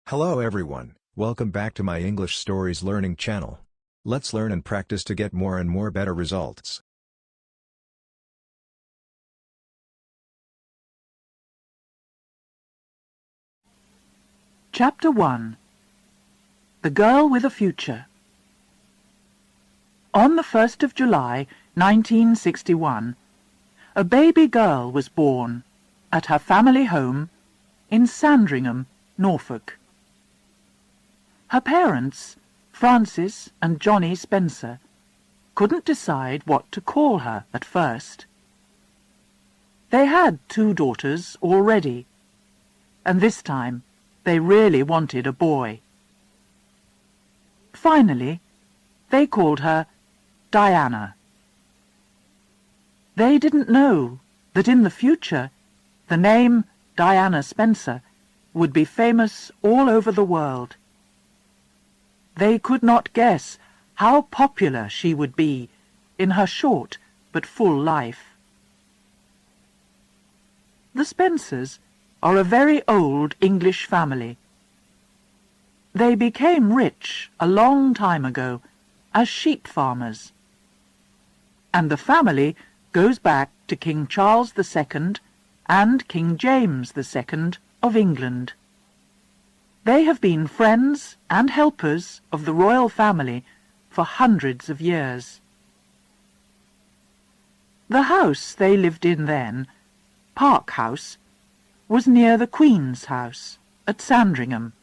Hello everyone, welcome back to my English Stories Learning channel. Let's learn and practice to get more and more better results. Chapter 1. The Girl with a Future. On the 1st of July, 1961, a baby girl was born at her family home in Sandringham, Norfolk. Her parents, Francis and Johnnie Spencer, couldn't decide what to call her at first. They had 2 daughters already, and this time they really wanted a boy. Finally, they called her Diana. They didn't know that in the future the name Diana Spencer would be famous all over the world. They could not guess how popular she would be in her short but full life. The Spencers are a very old English family. They became rich a long time ago as sheep farmers, and the family goes back to King Charles II and King James II of England. They have been friends and helpers of the royal family for hundreds of years. The house they lived in then, Park House, was near the Queen's house at Sandringham.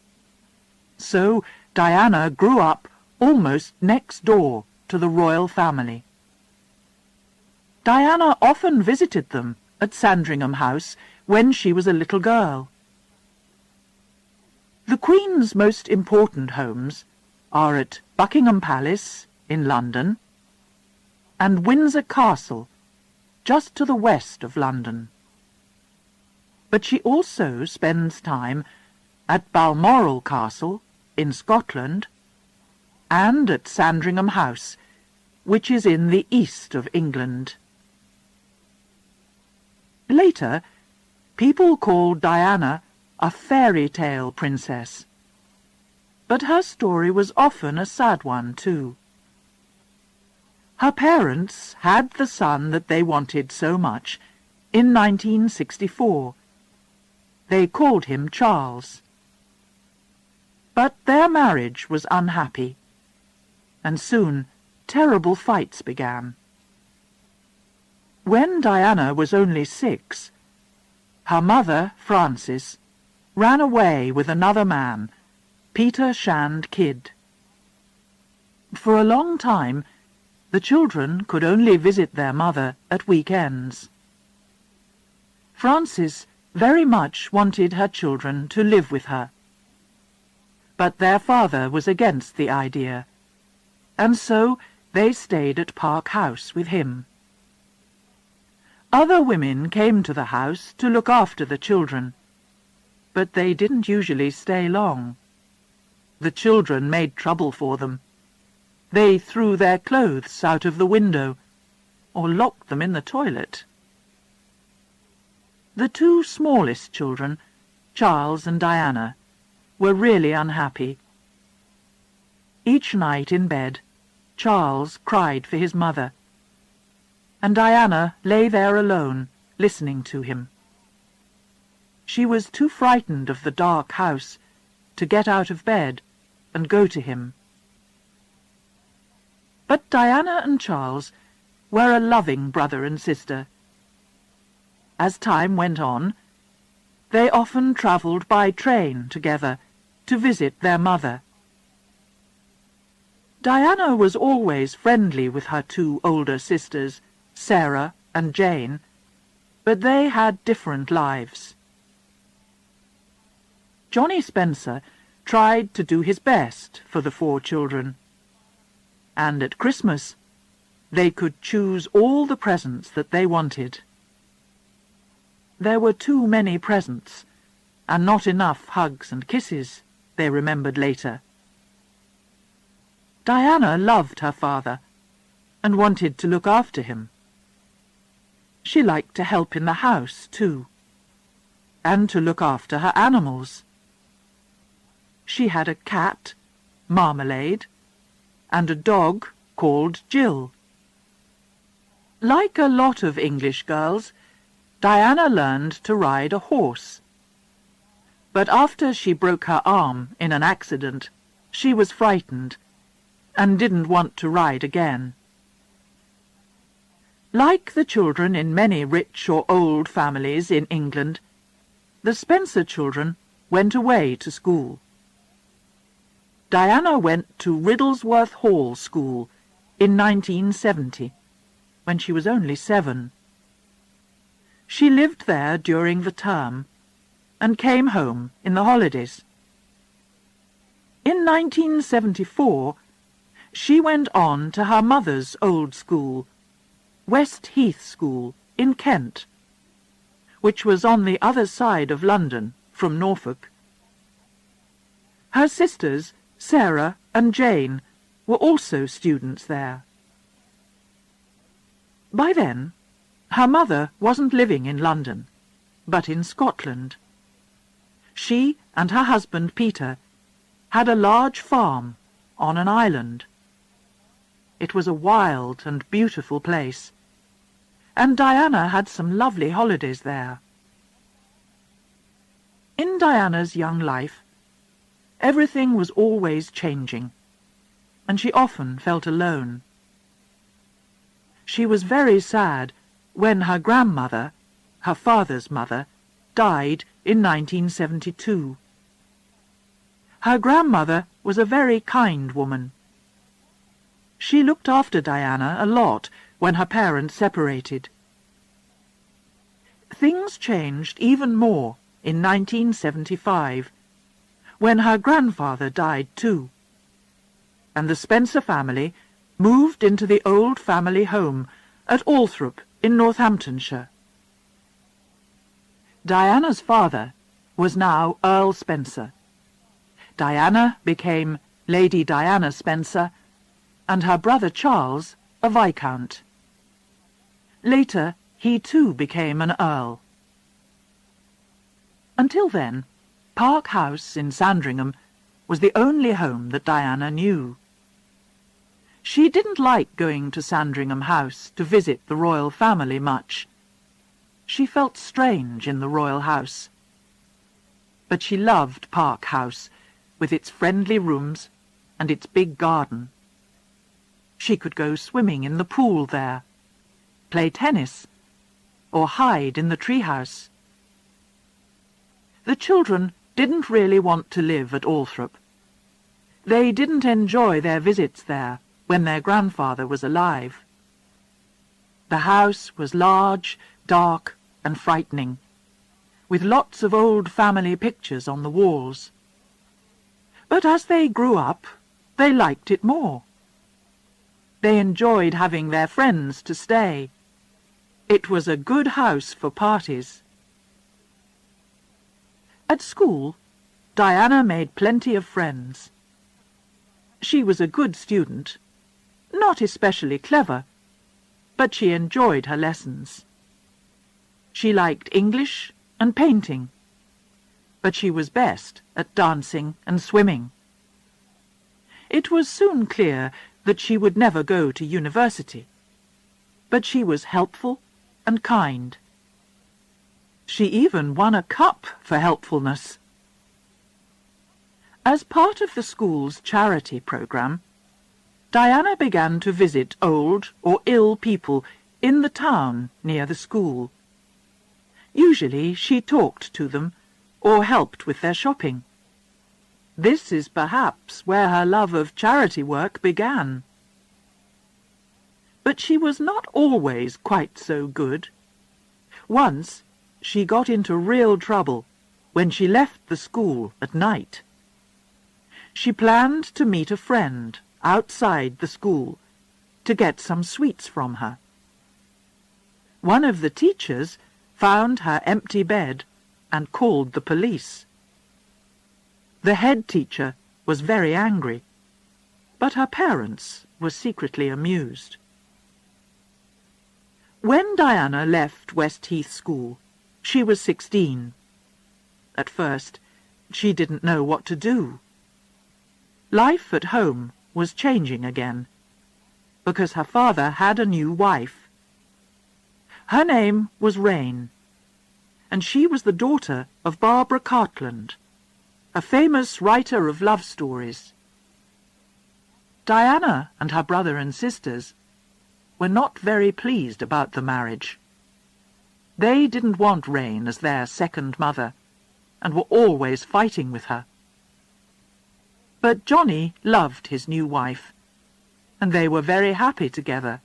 So Diana grew up almost next door to the royal family. Diana often visited them at Sandringham House when she was a little girl. The Queen's most important homes are at Buckingham Palace in London and Windsor Castle, just to the west of London. But she also spends time at Balmoral Castle in Scotland and at Sandringham House, which is in the east of England. Later, people called Diana a fairy tale princess, but her story was often a sad one too. Her parents had the son that they wanted so much in 1964. They called him Charles. But their marriage was unhappy, and soon terrible fights began. When Diana was only 6, her mother, Frances, ran away with another man, Peter Shand Kidd. For a long time, the children could only visit their mother at weekends. Frances very much wanted her children to live with her, but their father was against the idea, and so they stayed at Park House with him. Other women came to the house to look after the children, but they didn't usually stay long. The children made trouble for them. They threw their clothes out of the window, or locked them in the toilet. The 2 smallest children, Charles and Diana, were really unhappy. Each night in bed, Charles cried for his mother, and Diana lay there alone, listening to him. She was too frightened of the dark house to get out of bed and go to him. But Diana and Charles were a loving brother and sister. As time went on, they often travelled by train together to visit their mother. Diana was always friendly with her 2 older sisters, Sarah and Jane, but they had different lives. Johnnie Spencer tried to do his best for the 4 children, and at Christmas they could choose all the presents that they wanted. There were too many presents, and not enough hugs and kisses, they remembered later. Diana loved her father and wanted to look after him. She liked to help in the house, too, and to look after her animals. she had a cat, Marmalade, and a dog called Jill. Like a lot of English girls, Diana learned to ride a horse. But after she broke her arm in an accident, she was frightened and didn't want to ride again. Like the children in many rich or old families in England, the Spencer children went away to school. Diana went to Riddlesworth Hall School in 1970, when she was only 7. She lived there during the term and came home in the holidays. In 1974, she went on to her mother's old school, West Heath School in Kent, which was on the other side of London from Norfolk. Her sisters, Sarah and Jane, were also students there. By then, her mother wasn't living in London, but in Scotland. She and her husband Peter had a large farm on an island. It was a wild and beautiful place, and Diana had some lovely holidays there. In Diana's young life, everything was always changing, and she often felt alone. She was very sad when her grandmother, her father's mother, died in 1972. Her grandmother was a very kind woman. She looked after Diana a lot when her parents separated. Things changed even more in 1975, when her grandfather died too, and the Spencer family moved into the old family home at Althorp in Northamptonshire. Diana's father was now Earl Spencer. Diana became Lady Diana Spencer, and her brother Charles a Viscount. Later, he too became an Earl. Until then, Park House in Sandringham was the only home that Diana knew. She didn't like going to Sandringham House to visit the royal family much. She felt strange in the royal house. But she loved Park House, with its friendly rooms and its big garden. She could go swimming in the pool there, play tennis, or hide in the treehouse. The children didn't really want to live at Althorp. They didn't enjoy their visits there when their grandfather was alive. The house was large, dark, and frightening, with lots of old family pictures on the walls. But as they grew up, they liked it more. They enjoyed having their friends to stay. It was a good house for parties. At school, Diana made plenty of friends. She was a good student, not especially clever, but she enjoyed her lessons. She liked English and painting, but she was best at dancing and swimming. It was soon clear that she would never go to university, but she was helpful and kind. She even won a cup for helpfulness. As part of the school's charity program, Diana began to visit old or ill people in the town near the school. Usually she talked to them or helped with their shopping. This is perhaps where her love of charity work began. But she was not always quite so good. Once she got into real trouble when she left the school at night. She planned to meet a friend outside the school to get some sweets from her. One of the teachers found her empty bed and called the police. The head teacher was very angry, but her parents were secretly amused. When Diana left West Heath School, she was 16. At first, she didn't know what to do. Life at home was changing again, because her father had a new wife. Her name was Rain, and she was the daughter of Barbara Cartland, a famous writer of love stories. Diana and her brother and sisters were not very pleased about the marriage. They didn't want Rain as their second mother, and were always fighting with her. But Johnnie loved his new wife, and they were very happy together.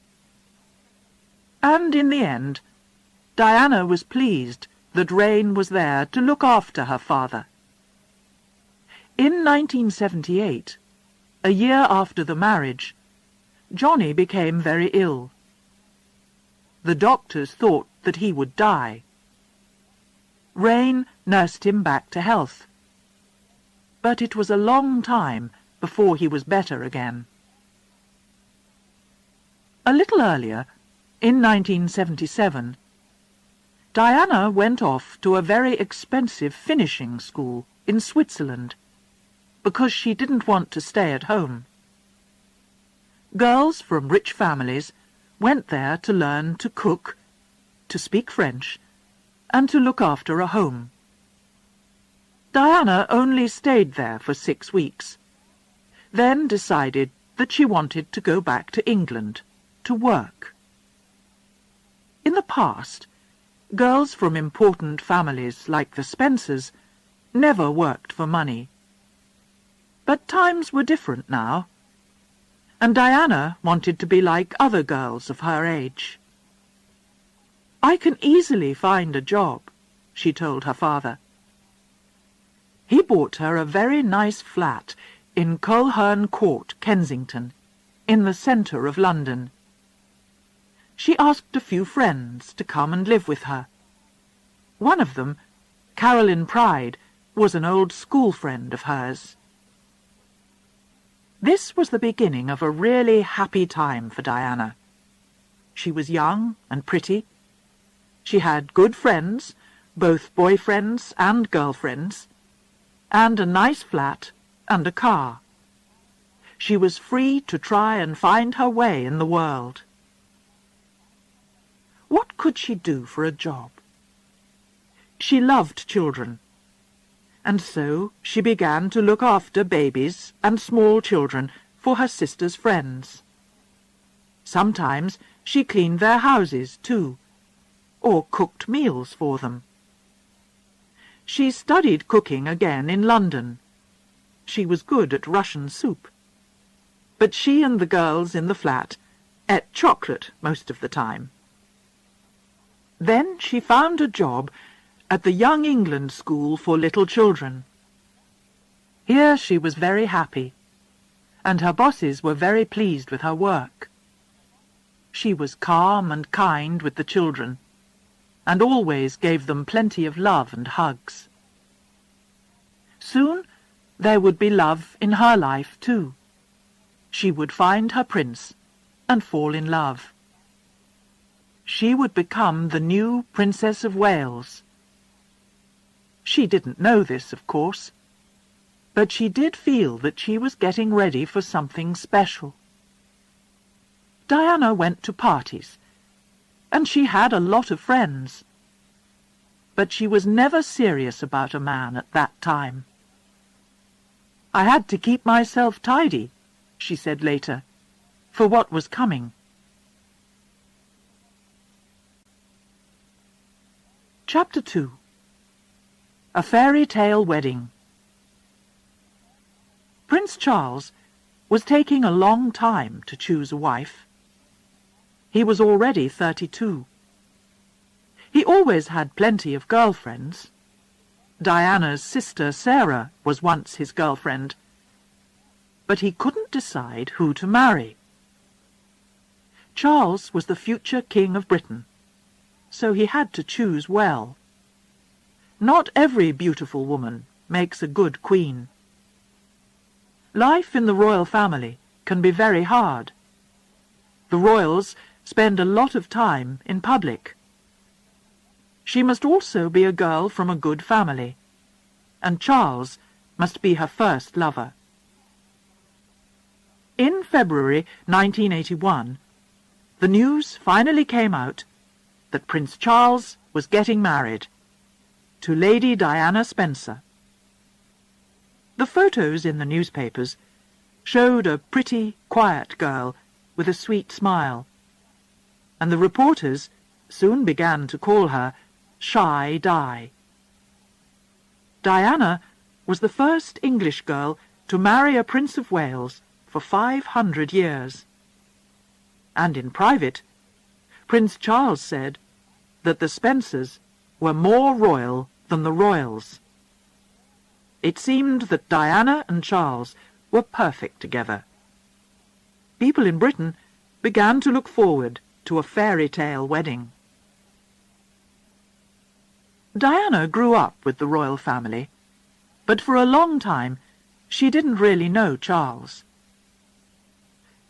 And in the end, Diana was pleased that Rain was there to look after her father. In 1978, a year after the marriage, Johnnie became very ill. The doctors thought that he would die. Rain nursed him back to health, but it was a long time before he was better again. A little earlier, in 1977, Diana went off to a very expensive finishing school in Switzerland because she didn't want to stay at home. Girls from rich families went there to learn to cook, to speak French, and to look after a home. Diana only stayed there for 6 weeks, then decided that she wanted to go back to England to work. In the past, girls from important families like the Spencers never worked for money. But times were different now, and Diana wanted to be like other girls of her age. "I can easily find a job," she told her father. He bought her a very nice flat in Coleherne Court, Kensington, in the centre of London. She asked a few friends to come and live with her. One of them, Caroline Pride, was an old school friend of hers. This was the beginning of a really happy time for Diana. She was young and pretty. She had good friends, both boyfriends and girlfriends, and a nice flat and a car. She was free to try and find her way in the world. What could she do for a job? She loved children, and so she began to look after babies and small children for her sister's friends. Sometimes she cleaned their houses too, or cooked meals for them. She studied cooking again in London. She was good at Russian soup. But she and the girls in the flat ate chocolate most of the time. Then she found a job at the Young England School for Little Children. Here she was very happy, and her bosses were very pleased with her work. She was calm and kind with the children, and always gave them plenty of love and hugs. Soon there would be love in her life too. She would find her prince and fall in love. She would become the new Princess of Wales. She didn't know this, of course, but she did feel that she was getting ready for something special. Diana went to parties, and she had a lot of friends. But she was never serious about a man at that time. "I had to keep myself tidy," she said later, "for what was coming." Chapter 2. A Fairy Tale Wedding. Prince Charles was taking a long time to choose a wife. He was already 32. He always had plenty of girlfriends. Diana's sister Sarah was once his girlfriend. But he couldn't decide who to marry. Charles was the future King of Britain, so he had to choose well. Not every beautiful woman makes a good queen. Life in the royal family can be very hard. The royals spend a lot of time in public. She must also be a girl from a good family, and Charles must be her first lover. February 1981, the news finally came out that Prince Charles was getting married to Lady Diana Spencer. The photos in the newspapers showed a pretty, quiet girl with a sweet smile, and the reporters soon began to call her Shy Di. Diana was the first English girl to marry a Prince of Wales for 500 years. And in private, Prince Charles said that the Spencers were more royal than the royals. It seemed that Diana and Charles were perfect together. People in Britain began to look forward to a fairy tale wedding. Diana grew up with the royal family, but for a long time she didn't really know Charles.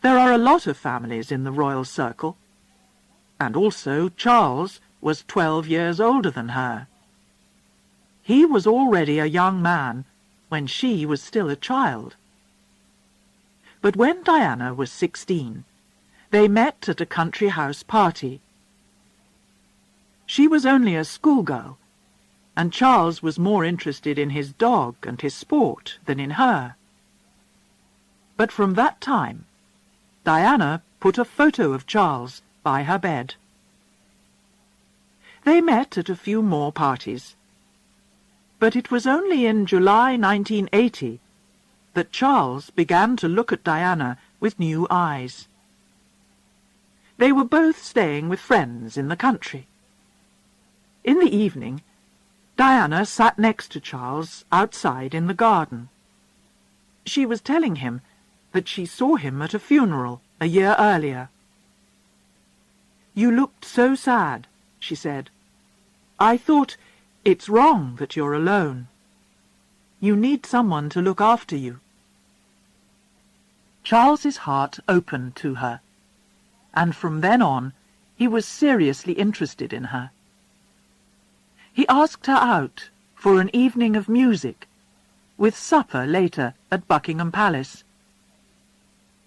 There are a lot of families in the royal circle, and also Charles was 12 years older than her. He was already a young man when she was still a child. But when Diana was 16, they met at a country house party. She was only a schoolgirl, and Charles was more interested in his dog and his sport than in her. But from that time, Diana put a photo of Charles by her bed. They met at a few more parties, but it was only in July 1980 that Charles began to look at Diana with new eyes. They were both staying with friends in the country. In the evening, Diana sat next to Charles outside in the garden. She was telling him that she saw him at a funeral a year earlier. "You looked so sad," she said. "I thought, it's wrong that you're alone. You need someone to look after you." Charles's heart opened to her, and from then on he was seriously interested in her. He asked her out for an evening of music, with supper later at Buckingham Palace.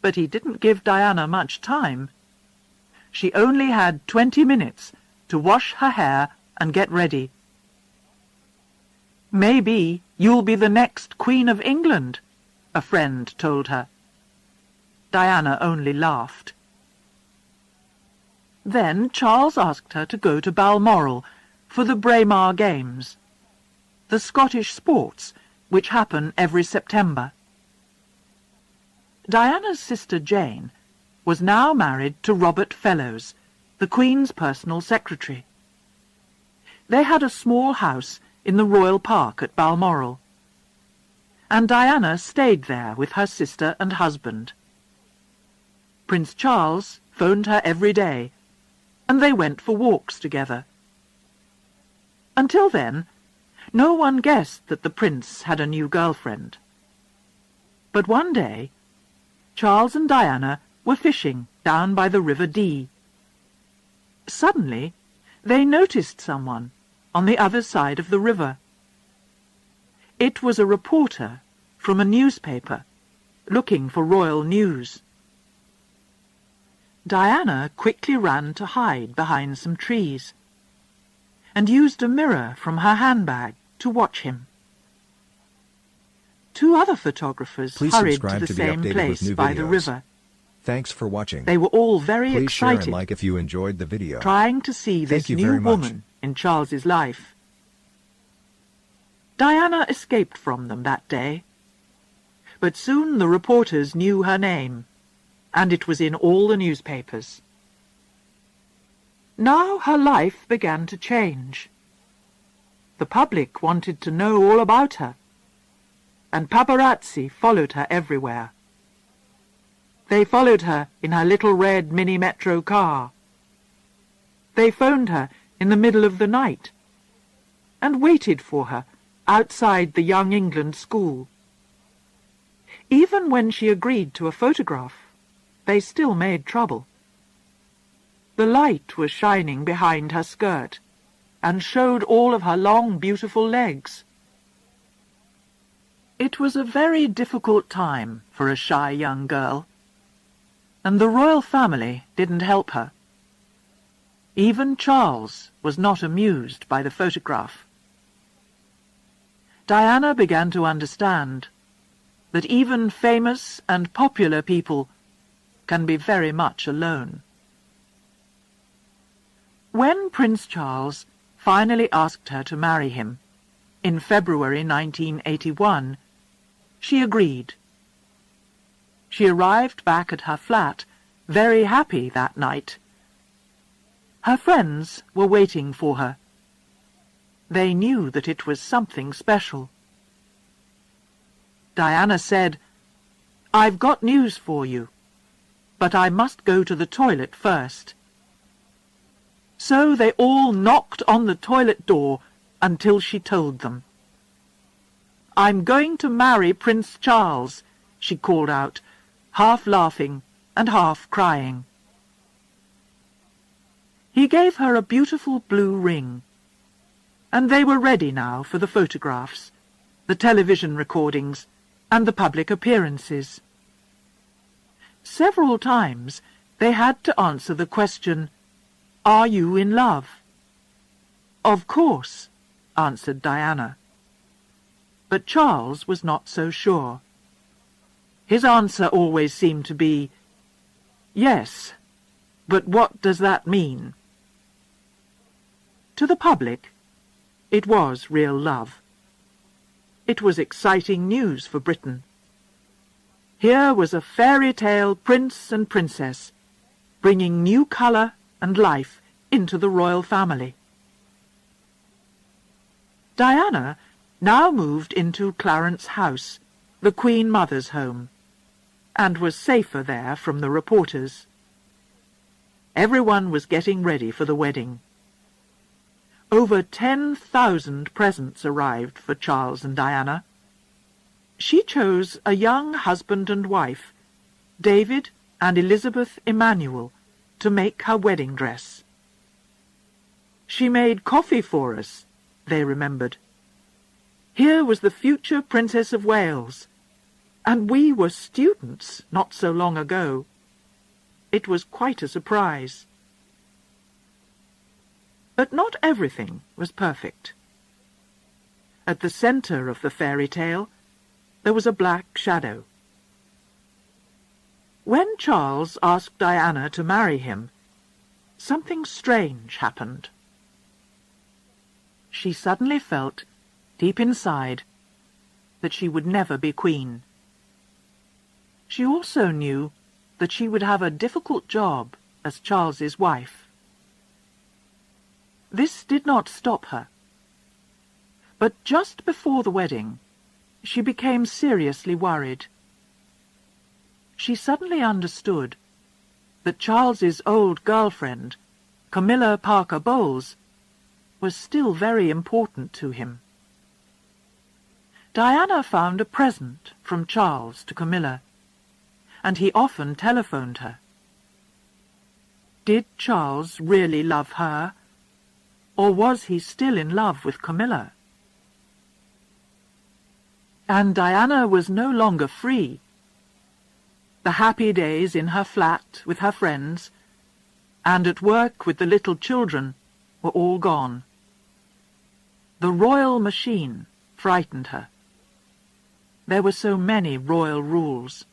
But he didn't give Diana much time. She only had 20 minutes to wash her hair and get ready. "Maybe you'll be the next Queen of England," a friend told her. Diana only laughed. Then Charles asked her to go to Balmoral for the Braemar Games, the Scottish sports which happen every September. Diana's sister Jane was now married to Robert Fellows, the Queen's personal secretary. They had a small house in the Royal Park at Balmoral, and Diana stayed there with her sister and husband. Prince Charles phoned her every day, and they went for walks together. Until then, no one guessed that the prince had a new girlfriend. But one day, Charles and Diana were fishing down by the River Dee. Suddenly, they noticed someone on the other side of the river. It was a reporter from a newspaper looking for royal news. Diana quickly ran to hide behind some trees and used a mirror from her handbag to watch him. Two other photographers hurried to the same place by the river. Thanks for watching. They were all very Please share and excited, like if you enjoyed the video. trying to see this Thank you new very much. woman in Charles's life. Diana escaped from them that day, but soon the reporters knew her name, and it was in all the newspapers. Now her life began to change. The public wanted to know all about her, and paparazzi followed her everywhere. They followed her in her little red mini-metro car. They phoned her in the middle of the night and waited for her outside the Young England school. Even when she agreed to a photograph, they still made trouble. The light was shining behind her skirt and showed all of her long, beautiful legs. It was a very difficult time for a shy young girl. and the royal family didn't help her. Even Charles was not amused by the photograph. Diana began to understand that even famous and popular people can be very much alone. When Prince Charles finally asked her to marry him in February 1981, she agreed. She arrived back at her flat very happy that night. Her friends were waiting for her. They knew that it was something special. Diana said, "I've got news for you, but I must go to the toilet first." So they all knocked on the toilet door until she told them. "I'm going to marry Prince Charles," she called out, half laughing and half crying. He gave her a beautiful blue ring, and they were ready now for the photographs, the television recordings, and the public appearances. Several times they had to answer the question, "Are you in love?" "Of course," answered Diana. But Charles was not so sure. His answer always seemed to be, "Yes, but what does that mean?" To the public, it was real love. It was exciting news for Britain. Here was a fairy tale prince and princess, bringing new colour and life into the royal family. Diana now moved into Clarence House, the Queen Mother's home, and was safer there from the reporters. Everyone was getting ready for the wedding. Over 10,000 presents arrived for Charles and Diana. She chose a young husband and wife, David and Elizabeth Emmanuel, to make her wedding dress. "She made coffee for us," they remembered. Here was the future Princess of Wales, and we were students not so long ago. It was quite a surprise. But not everything was perfect. At the centre of the fairy tale, there was a black shadow. When Charles asked Diana to marry him, something strange happened. She suddenly felt, deep inside, that she would never be queen. She also knew that she would have a difficult job as Charles's wife. This did not stop her. But just before the wedding, she became seriously worried. She suddenly understood that Charles's old girlfriend, Camilla Parker Bowles, was still very important to him. Diana found a present from Charles to Camilla, and he often telephoned her. Did Charles really love her, or was he still in love with Camilla? And Diana was no longer free. The happy days in her flat with her friends, and at work with the little children, were all gone. The royal machine frightened her. There were so many royal rules,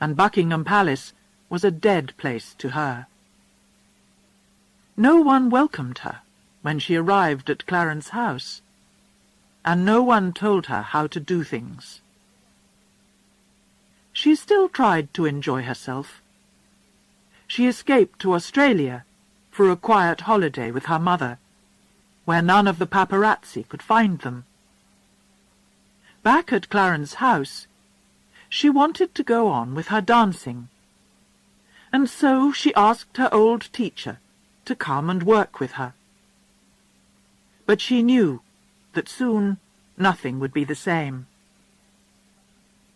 and Buckingham Palace was a dead place to her. No one welcomed her when she arrived at Clarence House, and no one told her how to do things. She still tried to enjoy herself. She escaped to Australia for a quiet holiday with her mother, where none of the paparazzi could find them. Back at Clarence House, she wanted to go on with her dancing, and so she asked her old teacher to come and work with her. But she knew that soon nothing would be the same.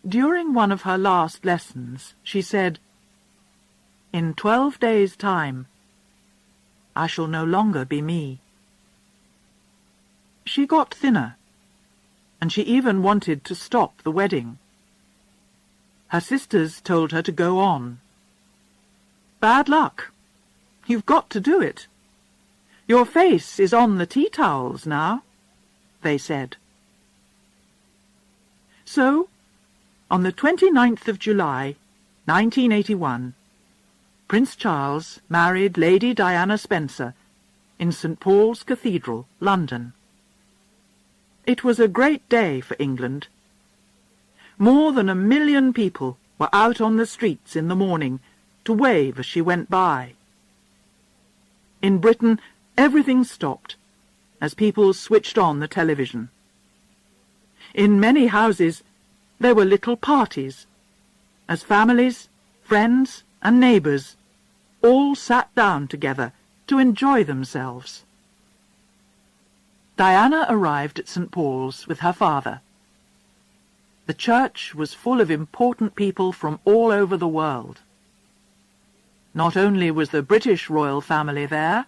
During one of her last lessons, she said, "In 12 days' time, I shall no longer be me." She got thinner, and she even wanted to stop the wedding. Her sisters told her to go on, bad luck. You've got to do it. Your face is on the tea towels now, they said. So, on the 29th of July, 1981, Prince Charles married Lady Diana Spencer in St. Paul's Cathedral, London. It was a great day for England. More than 1 million people were out on the streets in the morning to wave as she went by. In Britain, everything stopped as people switched on the television. In many houses, there were little parties, as families, friends, and neighbours all sat down together to enjoy themselves. Diana arrived at St. Paul's with her father. The church was full of important people from all over the world. Not only was the British royal family there,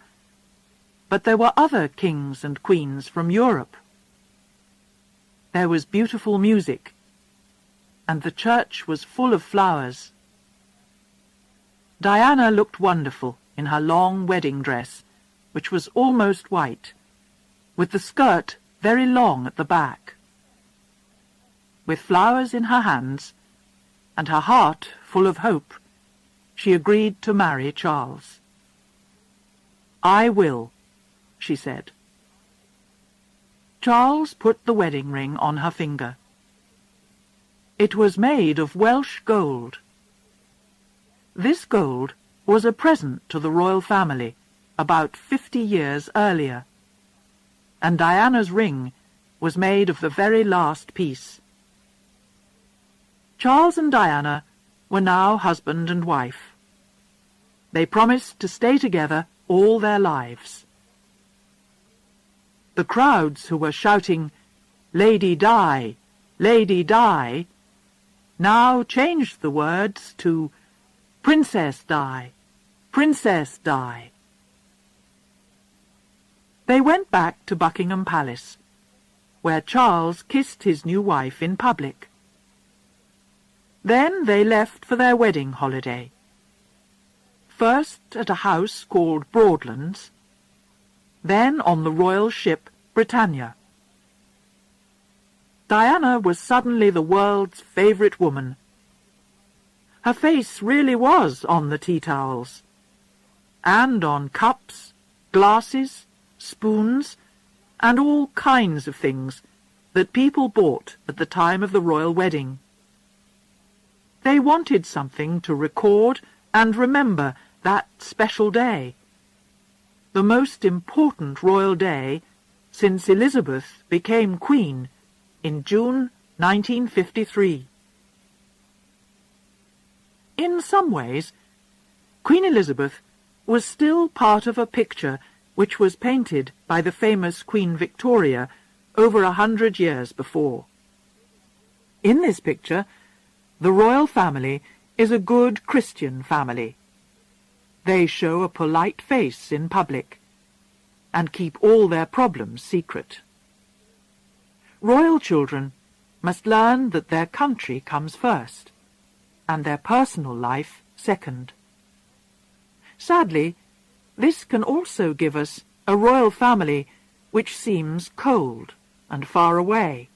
but there were other kings and queens from Europe. There was beautiful music, and the church was full of flowers. Diana looked wonderful in her long wedding dress, which was almost white, with the skirt very long at the back. With flowers in her hands, and her heart full of hope, she agreed to marry Charles. "I will," she said. Charles put the wedding ring on her finger. It was made of Welsh gold. This gold was a present to the royal family about 50 years earlier, and Diana's ring was made of the very last piece. Charles and Diana were now husband and wife. They promised to stay together all their lives. The crowds who were shouting, "Lady Di! Lady Di!" now changed the words to "Princess Di! Princess Di!" They went back to Buckingham Palace, where Charles kissed his new wife in public. Then they left for their wedding holiday. First at a house called Broadlands, then on the royal ship Britannia. Diana was suddenly the world's favourite woman. Her face really was on the tea towels, and on cups, glasses, spoons, and all kinds of things that people bought at the time of the royal wedding. They wanted something to record and remember that special day, the most important royal day since Elizabeth became Queen in June 1953. In some ways, Queen Elizabeth was still part of a picture which was painted by the famous Queen Victoria over 100 years before. In this picture, the royal family is a good Christian family. They show a polite face in public and keep all their problems secret. Royal children must learn that their country comes first and their personal life second. Sadly, this can also give us a royal family which seems cold and far away.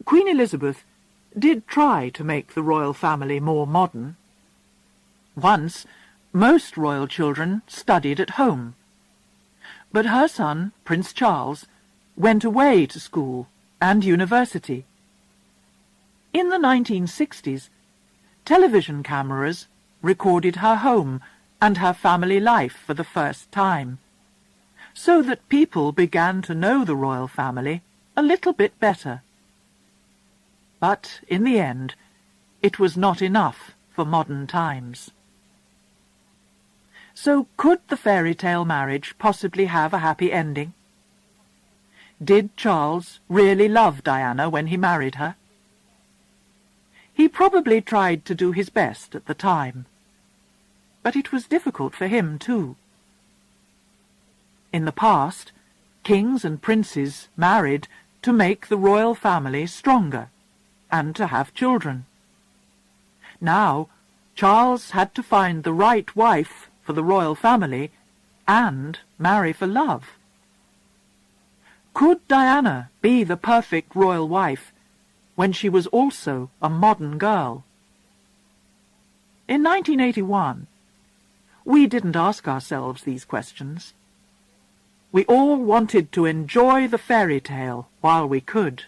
Queen Elizabeth did try to make the royal family more modern. Once, most royal children studied at home, but her son, Prince Charles, went away to school and university. In the 1960s, television cameras recorded her home and her family life for the first time, so that people began to know the royal family a little bit better. But in the end, it was not enough for modern times. So could the fairy tale marriage possibly have a happy ending? Did Charles really love Diana when he married her? He probably tried to do his best at the time, but it was difficult for him too. In the past, kings and princes married to make the royal family stronger and to have children. Now, Charles had to find the right wife for the royal family and marry for love. Could Diana be the perfect royal wife when she was also a modern girl? In 1981, we didn't ask ourselves these questions. We all wanted to enjoy the fairy tale while we could.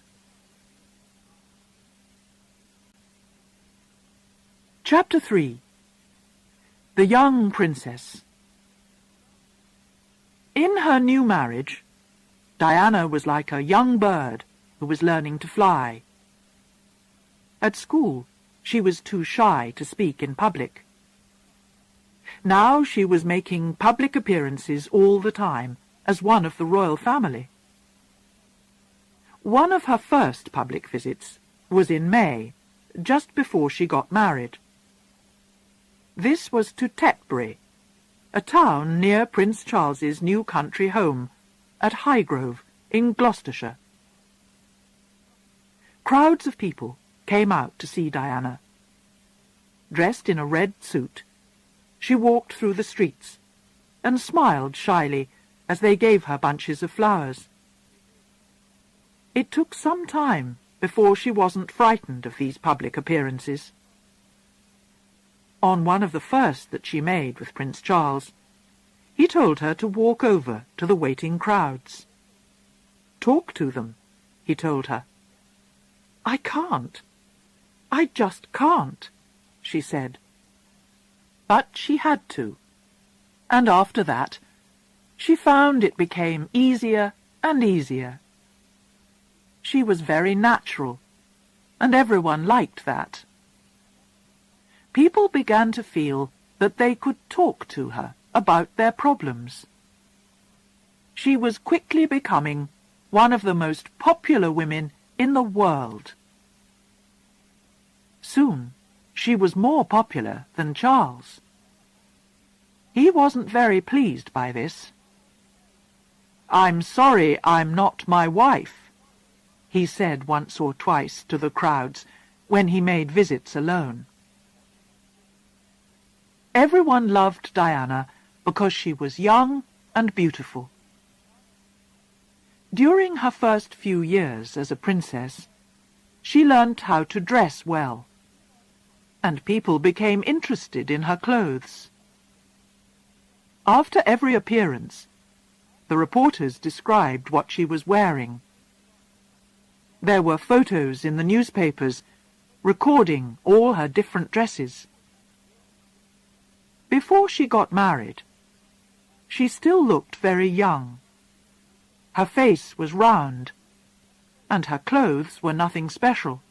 Chapter 3. The Young Princess. In her new marriage, Diana was like a young bird who was learning to fly. At school, she was too shy to speak in public. Now she was making public appearances all the time as one of the royal family. One of her first public visits was in May, just before she got married. This was to Tetbury, a town near Prince Charles's new country home at Highgrove in Gloucestershire. Crowds of people came out to see Diana. Dressed in a red suit, she walked through the streets and smiled shyly as they gave her bunches of flowers. It took some time before she wasn't frightened of these public appearances. On one of the first that she made with Prince Charles, he told her to walk over to the waiting crowds. "Talk to them," he told her. "I can't. I just can't," she said. But she had to, and after that, she found it became easier and easier. She was very natural, and everyone liked that. People began to feel that they could talk to her about their problems. She was quickly becoming one of the most popular women in the world. Soon, she was more popular than Charles. He wasn't very pleased by this. "I'm sorry I'm not my wife," he said once or twice to the crowds when he made visits alone. Everyone loved Diana because she was young and beautiful. During her first few years as a princess, she learnt how to dress well, and people became interested in her clothes. After every appearance, the reporters described what she was wearing. There were photos in the newspapers recording all her different dresses. Before she got married, she still looked very young. Her face was round, and her clothes were nothing special.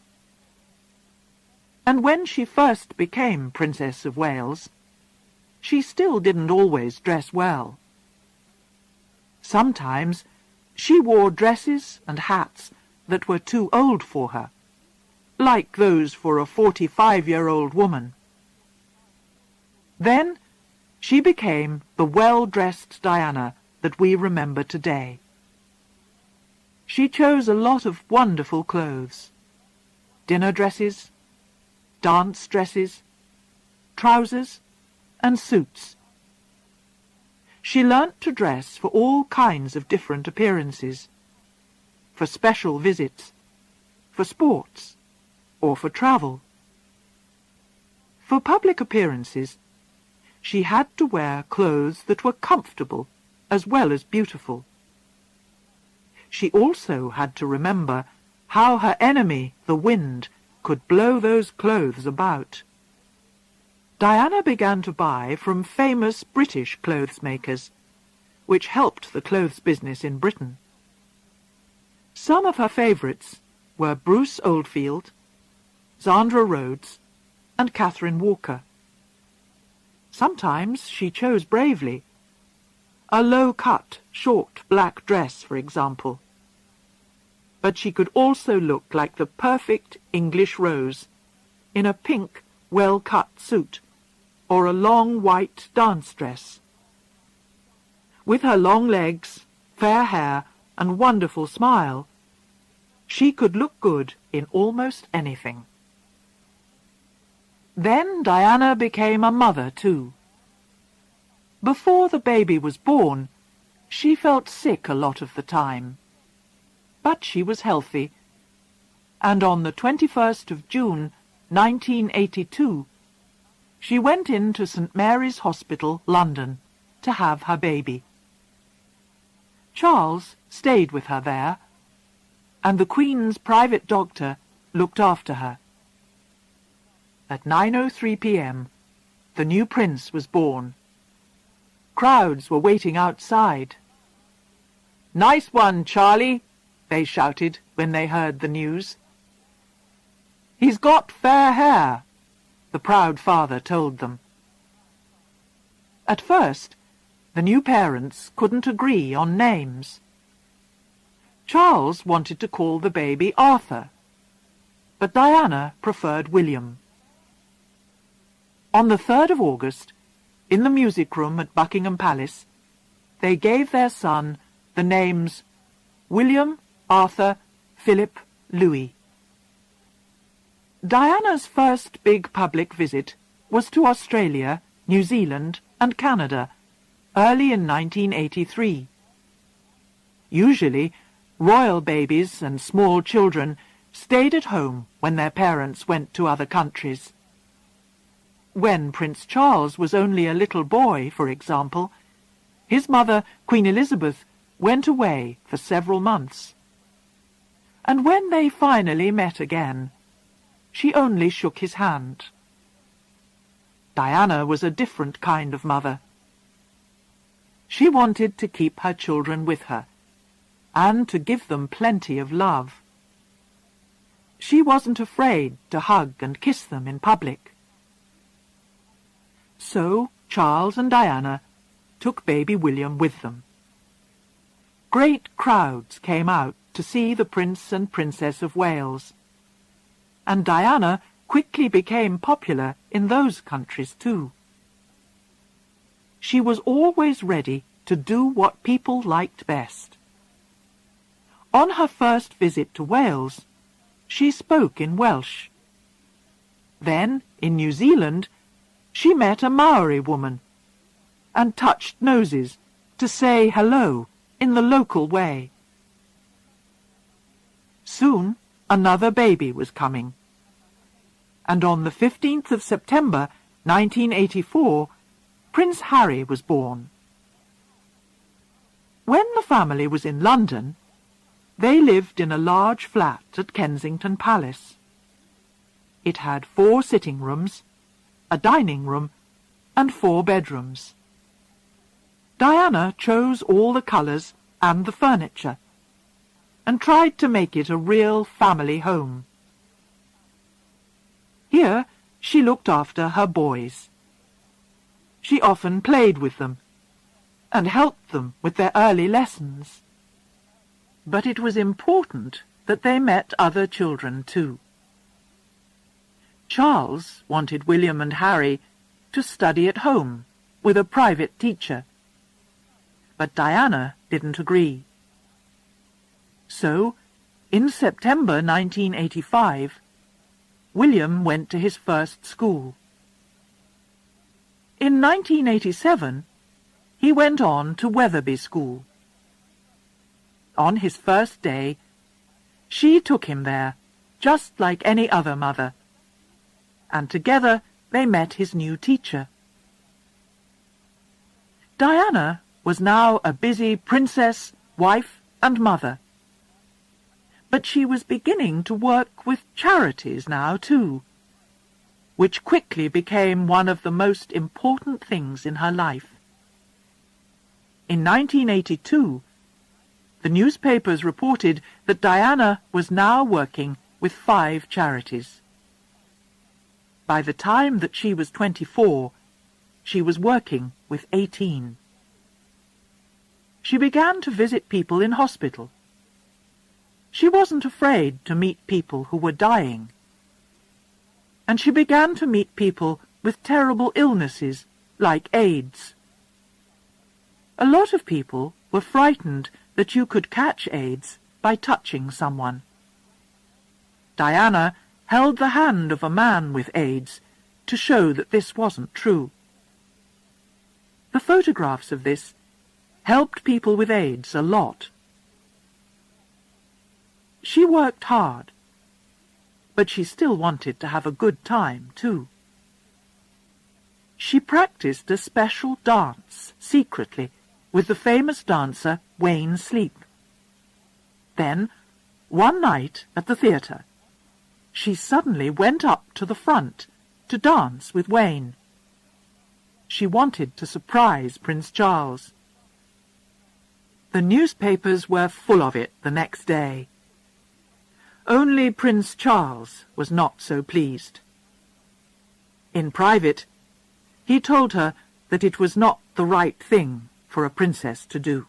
And when she first became Princess of Wales, she still didn't always dress well. Sometimes she wore dresses and hats that were too old for her, like those for a 45-year-old woman. Then she became the well-dressed Diana that we remember today. She chose a lot of wonderful clothes: dinner dresses, dance dresses, trousers, and suits. She learnt to dress for all kinds of different appearances, for special visits, for sports, or for travel. For public appearances, she had to wear clothes that were comfortable as well as beautiful. She also had to remember how her enemy, the wind, could blow those clothes about. Diana began to buy from famous British clothes makers, which helped the clothes business in Britain. Some of her favourites were Bruce Oldfield, Zandra Rhodes, and Catherine Walker. Sometimes she chose bravely. A low-cut, short black dress, for example. But she could also look like the perfect English rose in a pink, well-cut suit or a long white dance dress. With her long legs, fair hair, and wonderful smile, she could look good in almost anything. Then Diana became a mother too. Before the baby was born, she felt sick a lot of the time. But she was healthy, and on the 21st of June, 1982, she went into St. Mary's Hospital, London, to have her baby. Charles stayed with her there, and the Queen's private doctor looked after her. At 9:03 p.m., the new prince was born. Crowds were waiting outside. "Nice one, Charlie," they shouted when they heard the news. "He's got fair hair," the proud father told them. At first, the new parents couldn't agree on names. Charles wanted to call the baby Arthur, but Diana preferred William. On the 3rd of August, in the music room at Buckingham Palace, they gave their son the names William, Arthur, Philip, Louis. Diana's first big public visit was to Australia, New Zealand, and Canada, early in 1983. Usually, royal babies and small children stayed at home when their parents went to other countries. When Prince Charles was only a little boy, for example, his mother, Queen Elizabeth, went away for several months. And when they finally met again, she only shook his hand. Diana was a different kind of mother. She wanted to keep her children with her, and to give them plenty of love. She wasn't afraid to hug and kiss them in public. So Charles and Diana took baby William with them. Great crowds came out to see the Prince and Princess of Wales, and Diana quickly became popular in those countries too. She was always ready to do what people liked best. On her first visit to Wales, she spoke in Welsh. Then, in New Zealand, she met a Maori woman and touched noses to say hello in the local way. Soon, another baby was coming, and on the 15th of September, 1984, Prince Harry was born. When the family was in London, they lived in a large flat at Kensington Palace. It had 4 sitting rooms, a dining room, and 4 bedrooms. Diana chose all the colours and the furniture, and tried to make it a real family home. Here she looked after her boys. She often played with them, and helped them with their early lessons. But it was important that they met other children too. Charles wanted William and Harry to study at home with a private teacher, but Diana didn't agree. So, in September 1985, William went to his first school. In 1987, he went on to Wetherby School. On his first day, she took him there, just like any other mother, and together they met his new teacher. Diana was now a busy princess, wife, and mother. But she was beginning to work with charities now, too, which quickly became one of the most important things in her life. In 1982, the newspapers reported that Diana was now working with 5 charities. By the time that she was 24, she was working with 18. She began to visit people in hospital. She wasn't afraid to meet people who were dying. And she began to meet people with terrible illnesses like AIDS. A lot of people were frightened that you could catch AIDS by touching someone. Diana held the hand of a man with AIDS to show that this wasn't true. The photographs of this helped people with AIDS a lot. She worked hard, but she still wanted to have a good time, too. She practiced a special dance, secretly, with the famous dancer Wayne Sleep. Then, one night at the theatre, she suddenly went up to the front to dance with Wayne. She wanted to surprise Prince Charles. The newspapers were full of it the next day. Only Prince Charles was not so pleased. In private, he told her that it was not the right thing for a princess to do.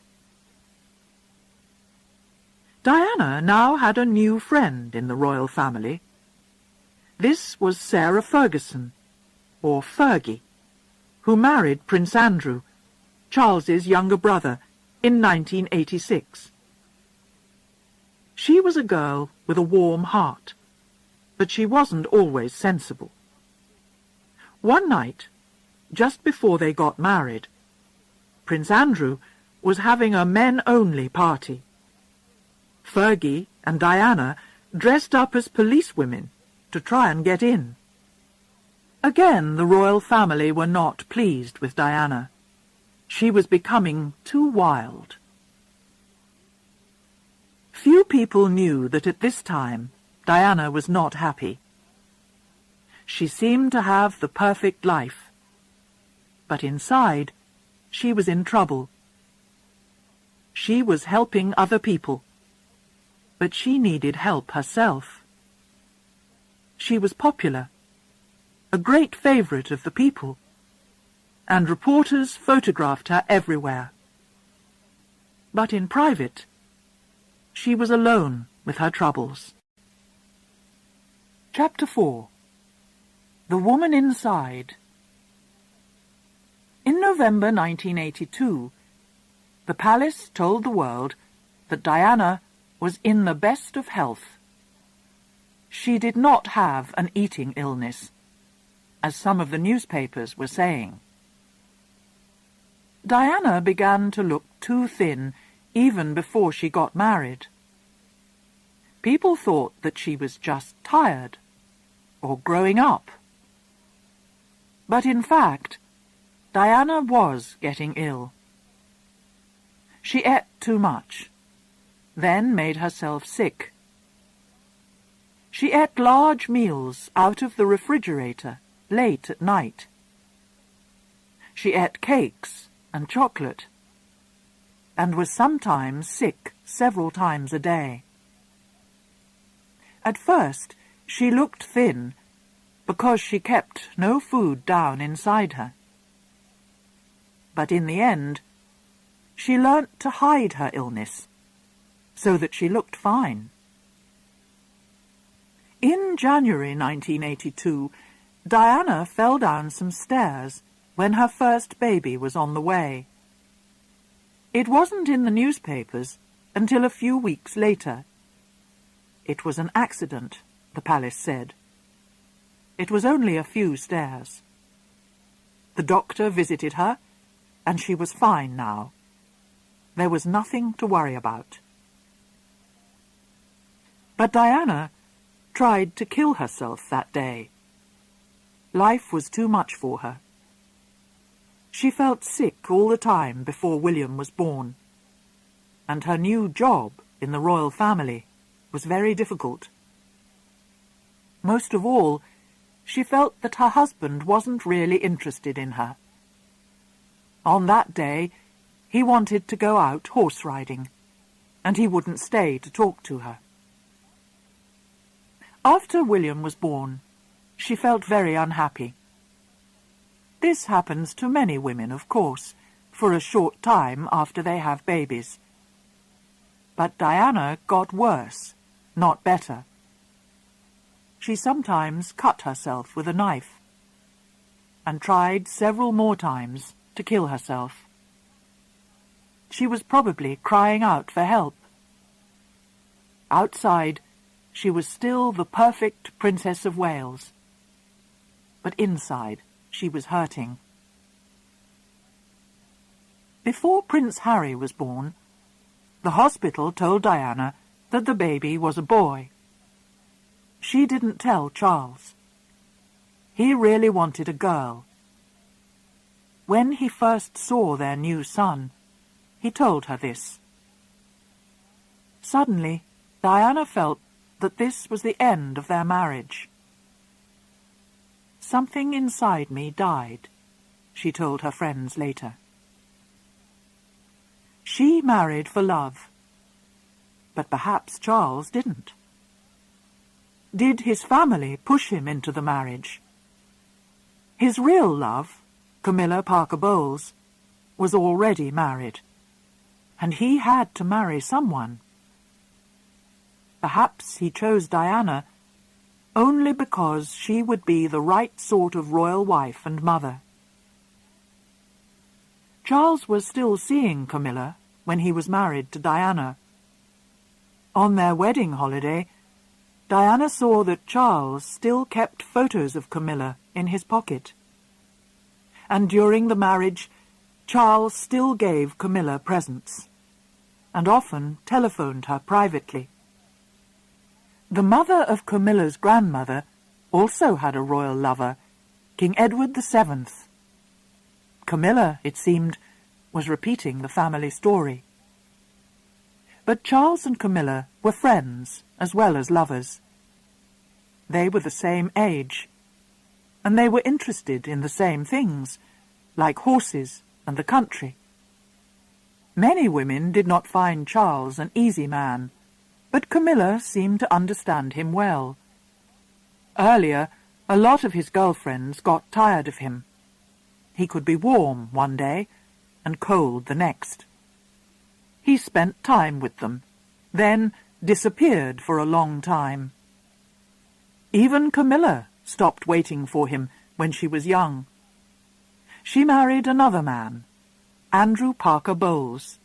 Diana now had a new friend in the royal family. This was Sarah Ferguson, or Fergie, who married Prince Andrew, Charles's younger brother, in 1986. She was a girl with a warm heart, but she wasn't always sensible. One night, just before they got married, Prince Andrew was having a men-only party. Fergie and Diana dressed up as policewomen to try and get in. Again, the royal family were not pleased with Diana. She was becoming too wild. Few people knew that at this time Diana was not happy. She seemed to have the perfect life, but inside she was in trouble. She was helping other people, but she needed help herself. She was popular, a great favourite of the people, and reporters photographed her everywhere. But in private, she was alone with her troubles. Chapter 4. The Woman Inside. In November 1982, the palace told the world that Diana was in the best of health. She did not have an eating illness, as some of the newspapers were saying. Diana began to look too thin even before she got married. People thought that she was just tired or growing up. But in fact, Diana was getting ill. She ate too much, then made herself sick. She ate large meals out of the refrigerator late at night. She ate cakes and chocolate, and was sometimes sick several times a day. At first, she looked thin because she kept no food down inside her. But in the end, she learnt to hide her illness so that she looked fine. In January 1982, Diana fell down some stairs when her first baby was on the way. It wasn't in the newspapers until a few weeks later. It was an accident, the palace said. It was only a few stairs. The doctor visited her, and she was fine now. There was nothing to worry about. But Diana tried to kill herself that day. Life was too much for her. She felt sick all the time before William was born, and her new job in the royal family was very difficult. Most of all, she felt that her husband wasn't really interested in her. On that day, he wanted to go out horse riding, and he wouldn't stay to talk to her. After William was born, she felt very unhappy. This happens to many women, of course, for a short time after they have babies. But Diana got worse, not better. She sometimes cut herself with a knife, and tried several more times to kill herself. She was probably crying out for help. Outside, she was still the perfect Princess of Wales. but inside she was hurting. Before Prince Harry was born, the hospital told Diana that the baby was a boy. She didn't tell Charles. He really wanted a girl. When he first saw their new son, he told her this. Suddenly, Diana felt that this was the end of their marriage. "Something inside me died," she told her friends later. She married for love, but perhaps Charles didn't. Did his family push him into the marriage? His real love, Camilla Parker Bowles, was already married, and he had to marry someone. Perhaps he chose Diana only because she would be the right sort of royal wife and mother. Charles was still seeing Camilla when he was married to Diana. On their wedding holiday, Diana saw that Charles still kept photos of Camilla in his pocket. And during the marriage, Charles still gave Camilla presents, and often telephoned her privately. The mother of Camilla's grandmother also had a royal lover, King Edward VII. Camilla, it seemed, was repeating the family story. But Charles and Camilla were friends as well as lovers. They were the same age, and they were interested in the same things, like horses and the country. Many women did not find Charles an easy man, but Camilla seemed to understand him well. Earlier, a lot of his girlfriends got tired of him. He could be warm one day and cold the next. He spent time with them, then disappeared for a long time. Even Camilla stopped waiting for him when she was young. She married another man, Andrew Parker Bowles.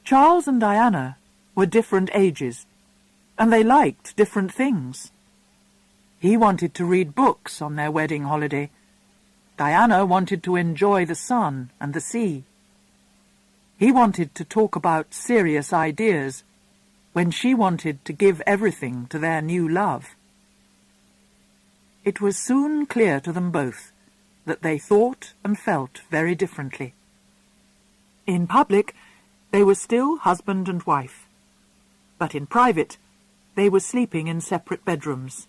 Charles and Diana were different ages, and they liked different things. He wanted to read books on their wedding holiday. Diana wanted to enjoy the sun and the sea. He wanted to talk about serious ideas, when she wanted to give everything to their new love. It was soon clear to them both that they thought and felt very differently. In public, they were still husband and wife, but in private, they were sleeping in separate bedrooms.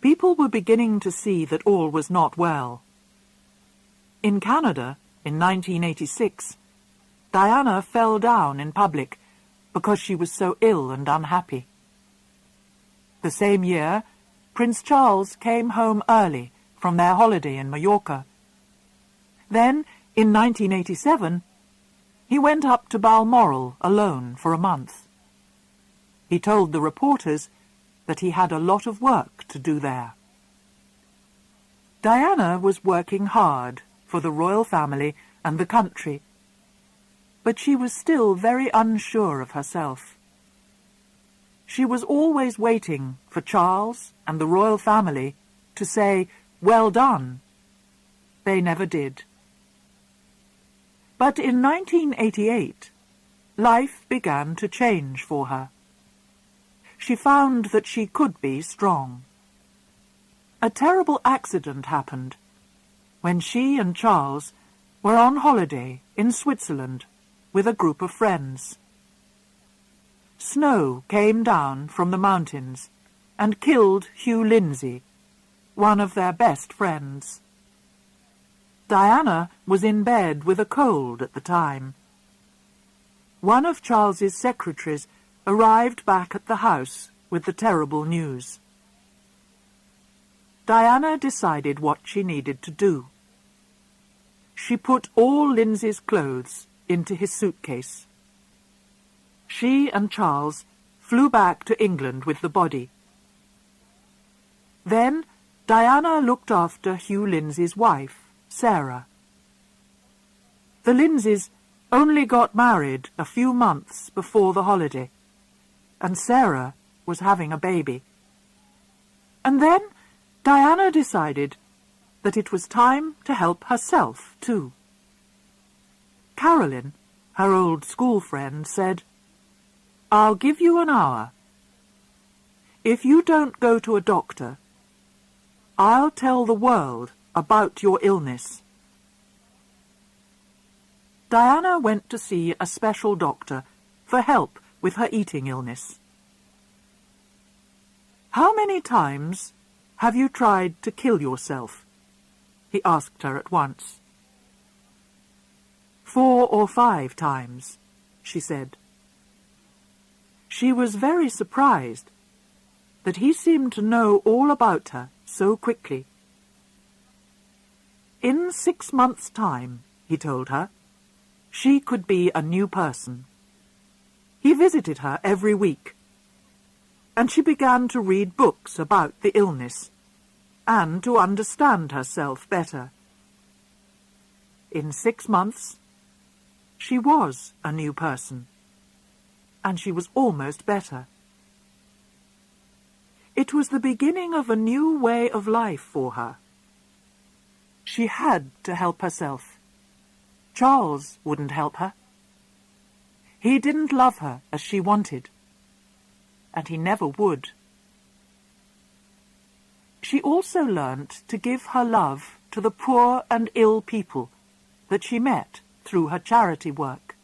People were beginning to see that all was not well. In Canada, in 1986, Diana fell down in public because she was so ill and unhappy. The same year, Prince Charles came home early from their holiday in Mallorca. Then, in 1987, he went up to Balmoral alone for a month. He told the reporters that he had a lot of work to do there. Diana was working hard for the royal family and the country, but she was still very unsure of herself. She was always waiting for Charles and the royal family to say, "Well done." They never did. But in 1988, life began to change for her. She found that she could be strong. A terrible accident happened when she and Charles were on holiday in Switzerland with a group of friends. Snow came down from the mountains and killed Hugh Lindsay, one of their best friends. Diana was in bed with a cold at the time. One of Charles's secretaries arrived back at the house with the terrible news. Diana decided what she needed to do. She put all Lindsay's clothes into his suitcase. She and Charles flew back to England with the body. Then Diana looked after Hugh Lindsay's wife, Sarah. The Lindsays only got married a few months before the holiday, and Sarah was having a baby. And then Diana decided that it was time to help herself, too. Caroline, her old school friend, said, "I'll give you an hour. If you don't go to a doctor, I'll tell the world about your illness." Diana went to see a special doctor for help with her eating illness. "How many times have you tried to kill yourself?" he asked her at once. 4 or 5 times, she said. She was very surprised that he seemed to know all about her so quickly. In 6 months' time, he told her, she could be a new person. He visited her every week, and she began to read books about the illness and to understand herself better. In 6 months, she was a new person, and she was almost better. It was the beginning of a new way of life for her. She had to help herself. Charles wouldn't help her. He didn't love her as she wanted, and he never would. She also learnt to give her love to the poor and ill people that she met through her charity work.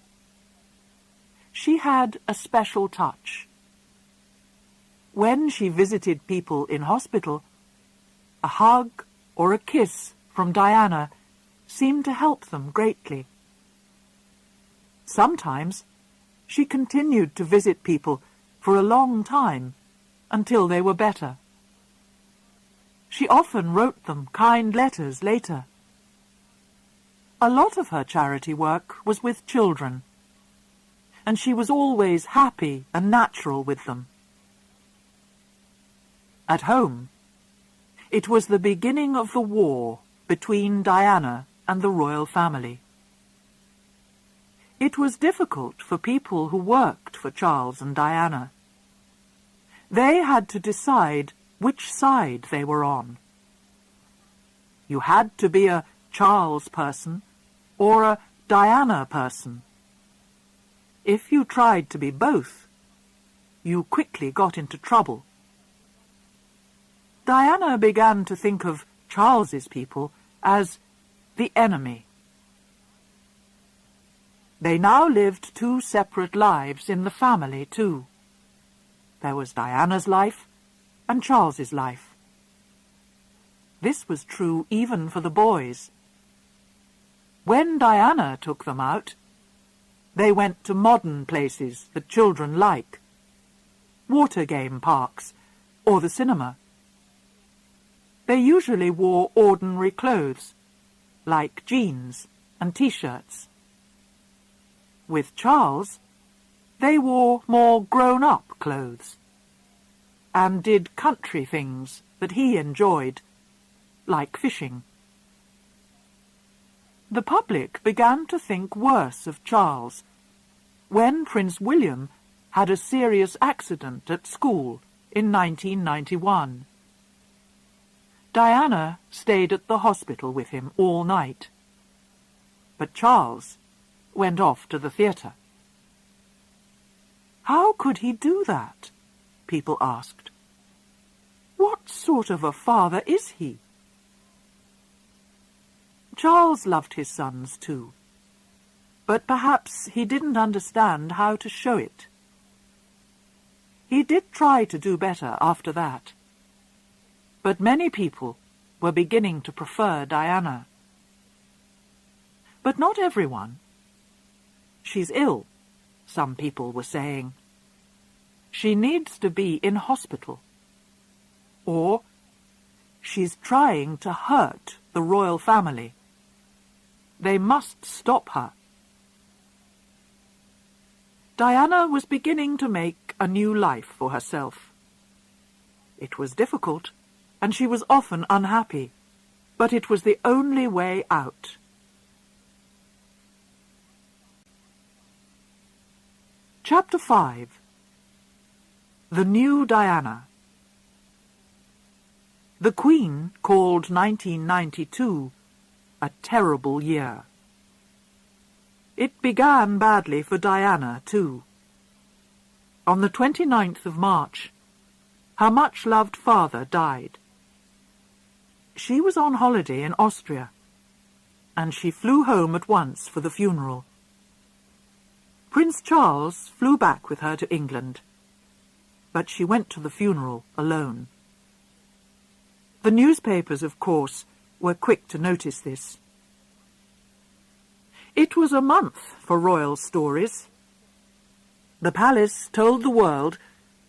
She had a special touch. When she visited people in hospital, a hug or a kiss from Diana seemed to help them greatly. Sometimes she continued to visit people for a long time until they were better. She often wrote them kind letters later. A lot of her charity work was with children, and she was always happy and natural with them. At home, it was the beginning of the war between Diana and the royal family. It was difficult for people who worked for Charles and Diana. They had to decide which side they were on. You had to be a Charles person or a Diana person. If you tried to be both, you quickly got into trouble. Diana began to think of Charles's people as the enemy. They now lived 2 separate lives in the family, too. There was Diana's life and Charles's life. This was true even for the boys. When Diana took them out, they went to modern places that children like, water game parks or the cinema. They usually wore ordinary clothes, like jeans and t-shirts. With Charles, they wore more grown-up clothes and did country things that he enjoyed, like fishing. The public began to think worse of Charles when Prince William had a serious accident at school in 1991. Diana stayed at the hospital with him all night, but Charles went off to the theatre. How could he do that? People asked. What sort of a father is he? Charles loved his sons too, but perhaps he didn't understand how to show it. He did try to do better after that, but many people were beginning to prefer Diana. But not everyone. She's ill, some people were saying. She needs to be in hospital. Or she's trying to hurt the royal family. They must stop her. Diana was beginning to make a new life for herself. It was difficult, and she was often unhappy, but it was the only way out. Chapter 5. The New Diana. The Queen called 1992 a terrible year. It began badly for Diana, too. On the 29th of March, her much-loved father died. She was on holiday in Austria, and she flew home at once for the funeral. Prince Charles flew back with her to England, but she went to the funeral alone. The newspapers, of course, were quick to notice this. It was a month for royal stories. The palace told the world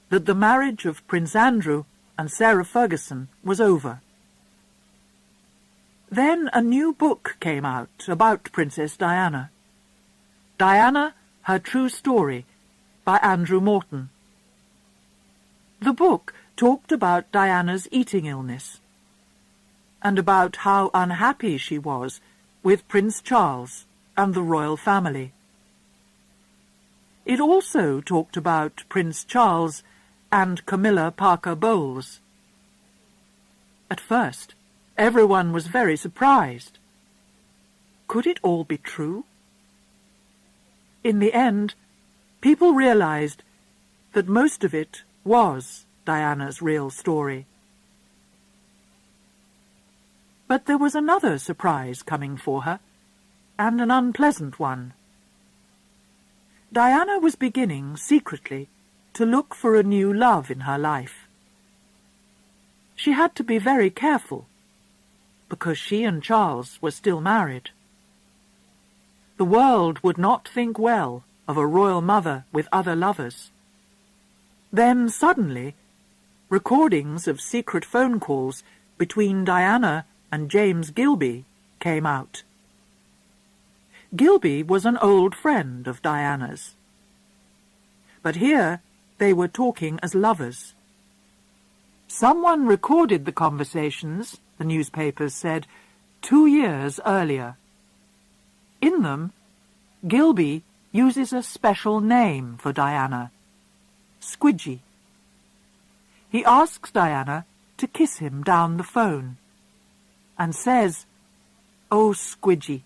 that the marriage of Prince Andrew and Sarah Ferguson was over. Then a new book came out about Princess Diana. Diana, Her True Story, by Andrew Morton. The book talked about Diana's eating illness and about how unhappy she was with Prince Charles and the royal family. It also talked about Prince Charles and Camilla Parker Bowles. At first, everyone was very surprised. Could it all be true? In the end, people realized that most of it was Diana's real story. But there was another surprise coming for her, and an unpleasant one. Diana was beginning, secretly, to look for a new love in her life. She had to be very careful, because she and Charles were still married. The world would not think well of a royal mother with other lovers. Then, suddenly, recordings of secret phone calls between Diana and James Gilby came out. Gilby was an old friend of Diana's. But here they were talking as lovers. Someone recorded the conversations, the newspapers said, 2 years earlier. In them, Gilby uses a special name for Diana, Squidgy. He asks Diana to kiss him down the phone, and says, "Oh, Squidgy,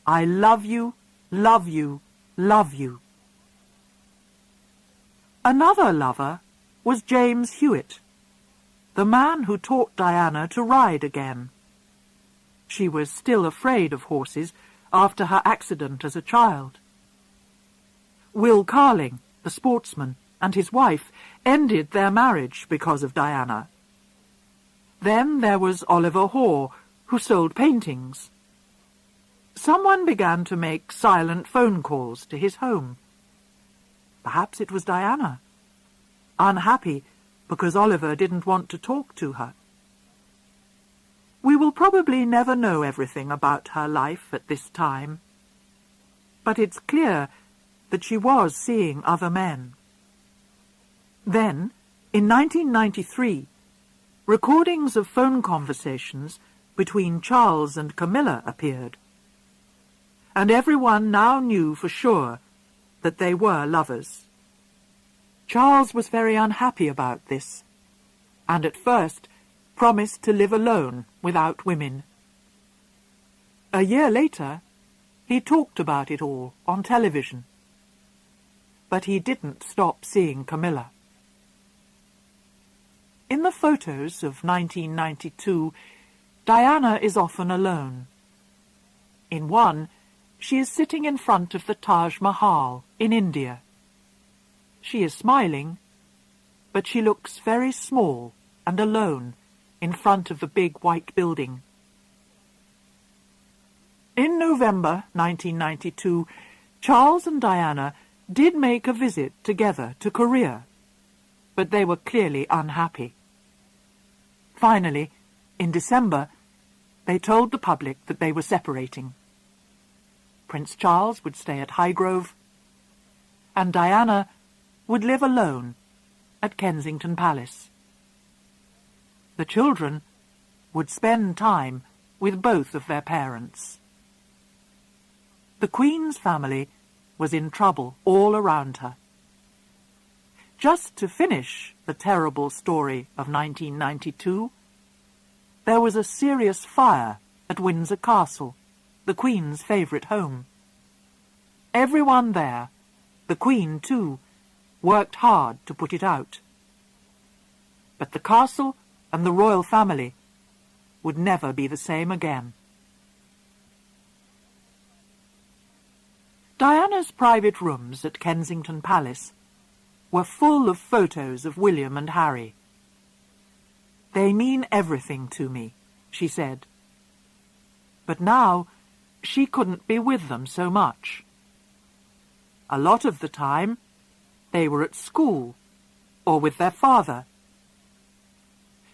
I love you, love you, love you." Another lover was James Hewitt, the man who taught Diana to ride again. She was still afraid of horses after her accident as a child. Will Carling, the sportsman, and his wife ended their marriage because of Diana. Then there was Oliver Hoare, who sold paintings. Someone began to make silent phone calls to his home. Perhaps it was Diana, unhappy because Oliver didn't want to talk to her. We will probably never know everything about her life at this time, but it's clear that she was seeing other men. Then, in 1993, recordings of phone conversations between Charles and Camilla appeared, and everyone now knew for sure that they were lovers. Charles was very unhappy about this, and at first promised to live alone without women. A year later, he talked about it all on television, but he didn't stop seeing Camilla. In the photos of 1992, Diana is often alone. In one, she is sitting in front of the Taj Mahal in India. She is smiling, but she looks very small and alone in front of the big white building. In November 1992, Charles and Diana did make a visit together to Korea, but they were clearly unhappy. Finally, in December, they told the public that they were separating. Prince Charles would stay at Highgrove, and Diana would live alone at Kensington Palace. The children would spend time with both of their parents. The Queen's family was in trouble all around her. Just to finish the terrible story of 1992, there was a serious fire at Windsor Castle, the Queen's favourite home. Everyone there, the Queen too, worked hard to put it out. But the castle and the royal family would never be the same again. Diana's private rooms at Kensington Palace were full of photos of William and Harry. "They mean everything to me," she said. But now she couldn't be with them so much. A lot of the time they were at school or with their father.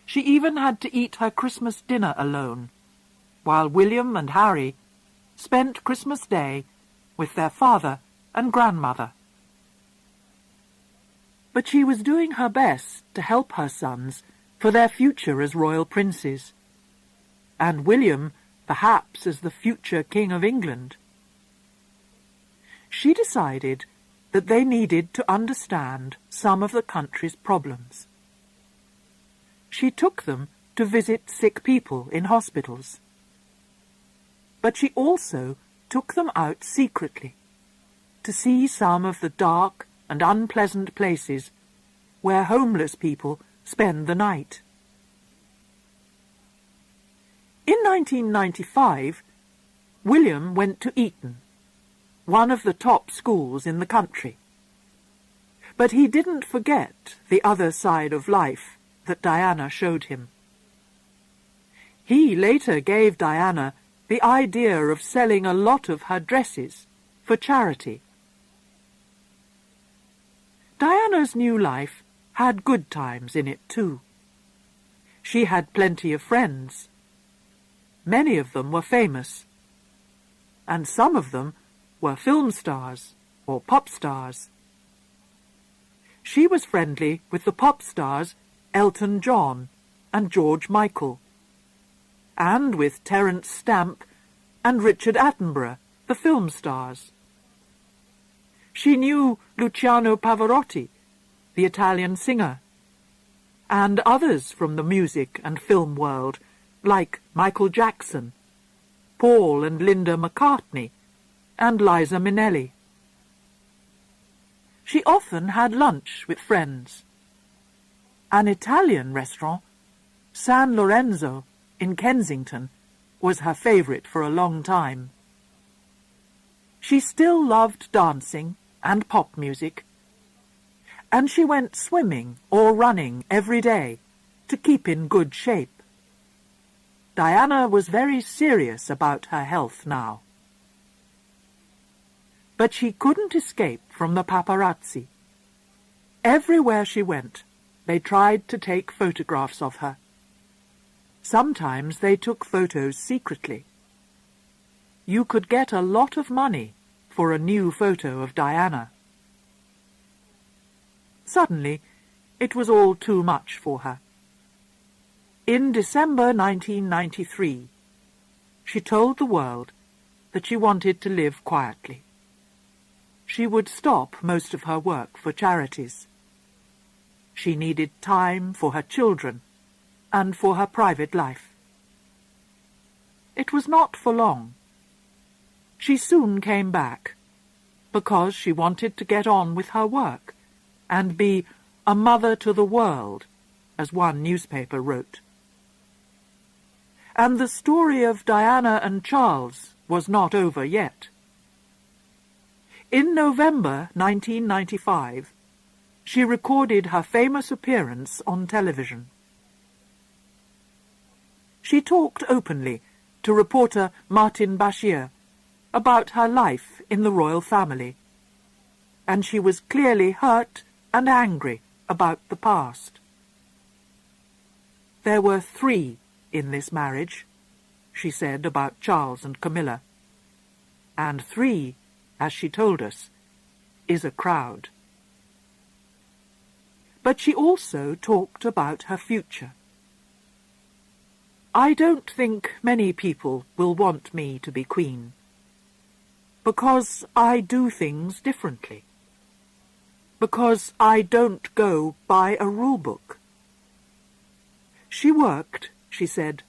She even had to eat her Christmas dinner alone, while William and Harry spent Christmas Day with their father and grandmother. But she was doing her best to help her sons for their future as royal princes, and William perhaps as the future King of England. She decided that they needed to understand some of the country's problems. She took them to visit sick people in hospitals. But she also took them out secretly to see some of the dark and unpleasant places where homeless people spend the night. In 1995, William went to Eton, one of the top schools in the country. But he didn't forget the other side of life that Diana showed him. He later gave Diana the idea of selling a lot of her dresses for charity. Diana's new life had good times in it too. She had plenty of friends. Many of them were famous, and some of them were film stars or pop stars. She was friendly with the pop stars Elton John and George Michael, and with Terence Stamp and Richard Attenborough, the film stars. She knew Luciano Pavarotti, the Italian singer, and others from the music and film world, like Michael Jackson, Paul and Linda McCartney, and Liza Minnelli. She often had lunch with friends. An Italian restaurant, San Lorenzo, in Kensington, was her favourite for a long time. She still loved dancing and pop music, and she went swimming or running every day to keep in good shape. Diana was very serious about her health now. But she couldn't escape from the paparazzi. Everywhere she went, they tried to take photographs of her. Sometimes they took photos secretly. You could get a lot of money for a new photo of Diana. Suddenly, it was all too much for her. In December 1993, she told the world that she wanted to live quietly. She would stop most of her work for charities. She needed time for her children and for her private life. It was not for long. She soon came back, because she wanted to get on with her work and be a mother to the world, as one newspaper wrote. And the story of Diana and Charles was not over yet. In November 1995, she recorded her famous appearance on television. She talked openly to reporter Martin Bashir about her life in the royal family, and she was clearly hurt and angry about the past. There were 3 in this marriage, she said about Charles and Camilla, and 3, as she told us, is a crowd. But she also talked about her future. I don't think many people will want me to be queen, because I do things differently, because I don't go by a rule book. She worked, she said,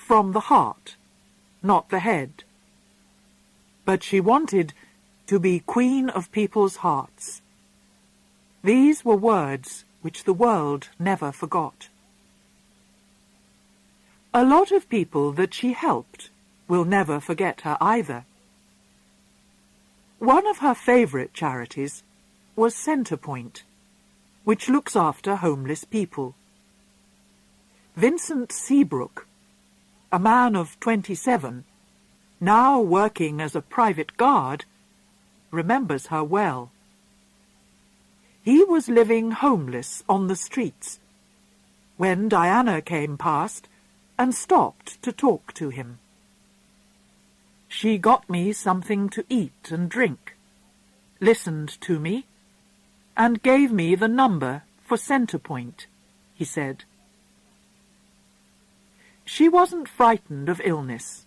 from the heart, not the head. But she wanted to be queen of people's hearts. These were words which the world never forgot. A lot of people that she helped will never forget her either. One of her favourite charities was Centrepoint, which looks after homeless people. Vincent Seabrook, a man of 27, now working as a private guard, remembers her well. He was living homeless on the streets when Diana came past and stopped to talk to him. She got me something to eat and drink, listened to me, and gave me the number for Centrepoint, he said. She wasn't frightened of illness,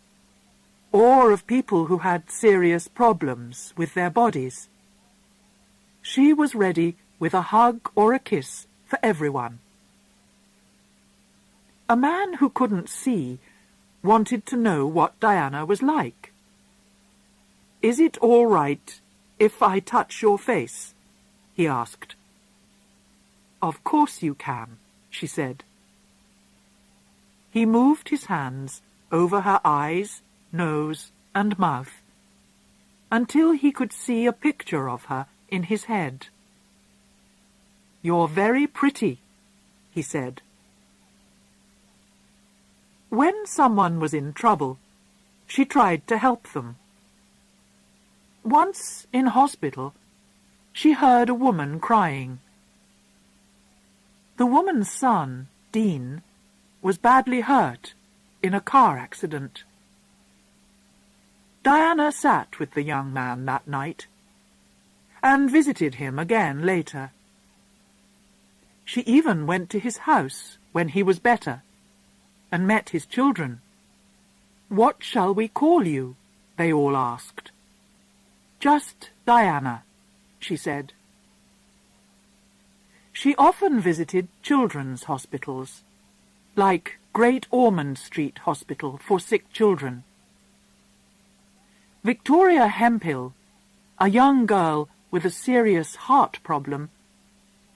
or of people who had serious problems with their bodies. She was ready with a hug or a kiss for everyone. A man who couldn't see wanted to know what Diana was like. "Is it all right if I touch your face?" he asked. "Of course you can," she said. He moved his hands over her eyes, nose, and mouth, until he could see a picture of her in his head. "You're very pretty," he said. When someone was in trouble, she tried to help them. Once, in hospital, she heard a woman crying. The woman's son, Dean, was badly hurt in a car accident. Diana sat with the young man that night and visited him again later. She even went to his house when he was better and met his children. "What shall we call you?" they all asked. "Just Diana," she said. She often visited children's hospitals, like Great Ormond Street Hospital for sick children. Victoria Hemphill, a young girl with a serious heart problem,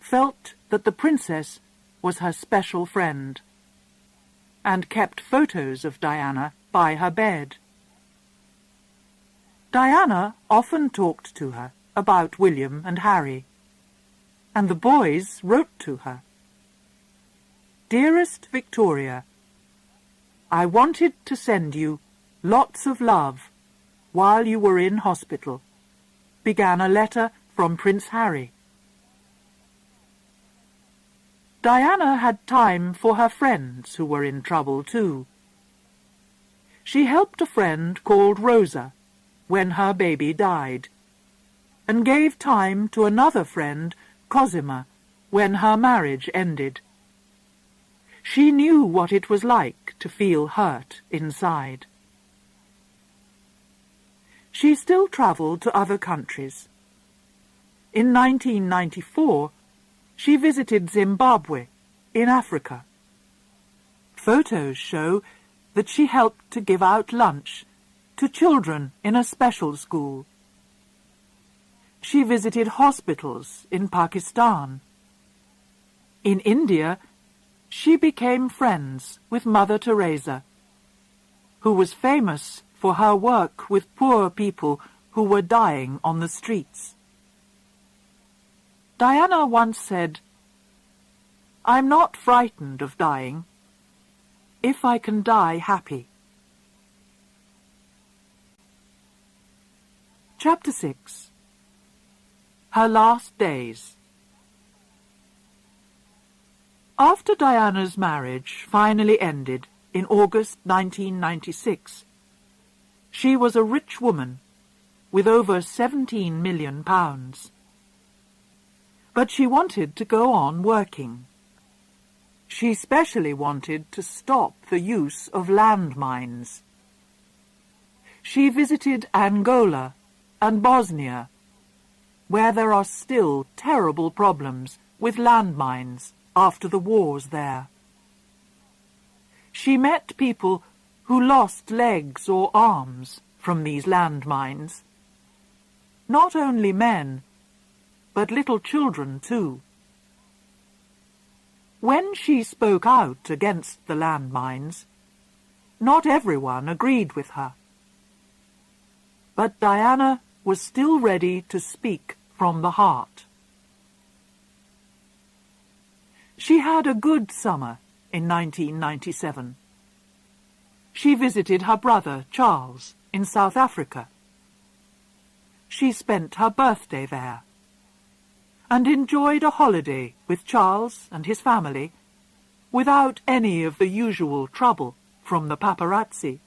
felt that the princess was her special friend, and kept photos of Diana by her bed. Diana often talked to her about William and Harry, and the boys wrote to her. "Dearest Victoria, I wanted to send you lots of love while you were in hospital," began a letter from Prince Harry. Diana had time for her friends who were in trouble too. She helped a friend called Rosa when her baby died, and gave time to another friend, Cosima, when her marriage ended. She knew what it was like to feel hurt inside. She still travelled to other countries. In 1994, she visited Zimbabwe, in Africa. Photos show that she helped to give out lunch to children in a special school. She visited hospitals in Pakistan. In India, she became friends with Mother Teresa, who was famous for her work with poor people who were dying on the streets. Diana once said, "I'm not frightened of dying, if I can die happy." Chapter 6. Her Last Days. After Diana's marriage finally ended in August 1996, she was a rich woman with over £17 million. But she wanted to go on working. She especially wanted to stop the use of landmines. She visited Angola and Bosnia, where there are still terrible problems with landmines after the wars there. She met people who lost legs or arms from these landmines. Not only men, but little children too. When she spoke out against the landmines, not everyone agreed with her. But Diana was still ready to speak from the heart. She had a good summer in 1997. She visited her brother, Charles, in South Africa. She spent her birthday there and enjoyed a holiday with Charles and his family without any of the usual trouble from the paparazzi.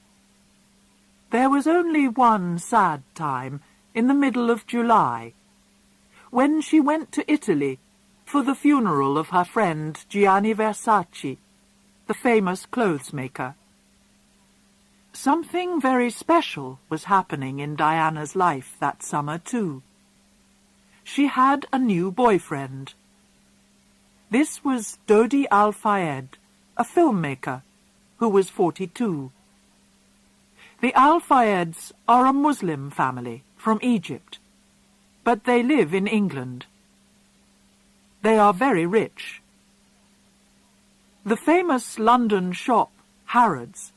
There was only one sad time in the middle of July, when she went to Italy for the funeral of her friend Gianni Versace, the famous clothes maker. Something very special was happening in Diana's life that summer too. She had a new boyfriend. This was Dodi Al-Fayed, a filmmaker, who was 42. The Al-Fayeds are a Muslim family from Egypt, but they live in England. They are very rich. The famous London shop, Harrods,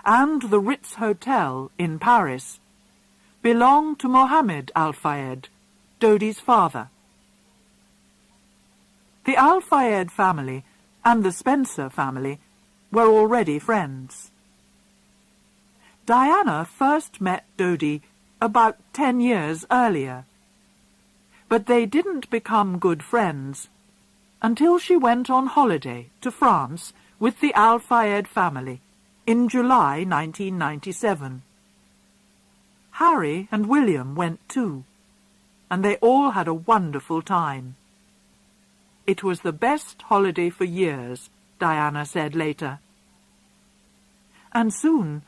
and the Ritz Hotel in Paris belong to Mohammed Al-Fayed, Dodi's father. The Al-Fayed family and the Spencer family were already friends. Diana first met Dodi about 10 years earlier, but they didn't become good friends until she went on holiday to France with the Al-Fayed family in July 1997. Harry and William went too, and they all had a wonderful time. It was the best holiday for years, Diana said later. And soon,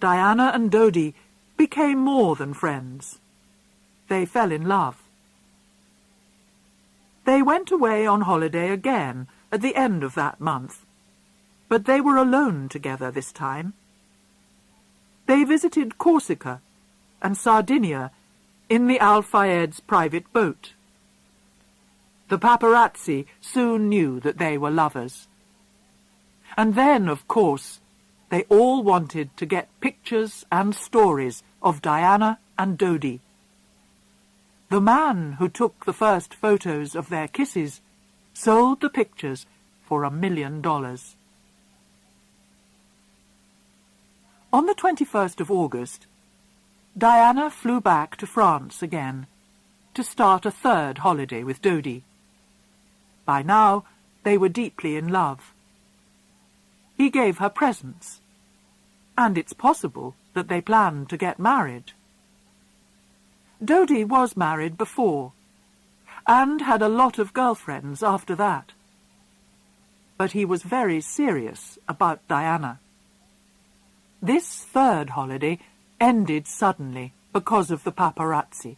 Diana and Dodi became more than friends. They fell in love. They went away on holiday again at the end of that month, but they were alone together this time. They visited Corsica and Sardinia in the Al-Fayed's private boat. The paparazzi soon knew that they were lovers. And then, of course, they all wanted to get pictures and stories of Diana and Dodi. The man who took the first photos of their kisses sold the pictures for $1 million. On the 21st of August, Diana flew back to France again to start a third holiday with Dodi. By now, they were deeply in love. He gave her presents, and it's possible that they planned to get married. Dodi was married before, and had a lot of girlfriends after that. But he was very serious about Diana. This third holiday ended suddenly because of the paparazzi.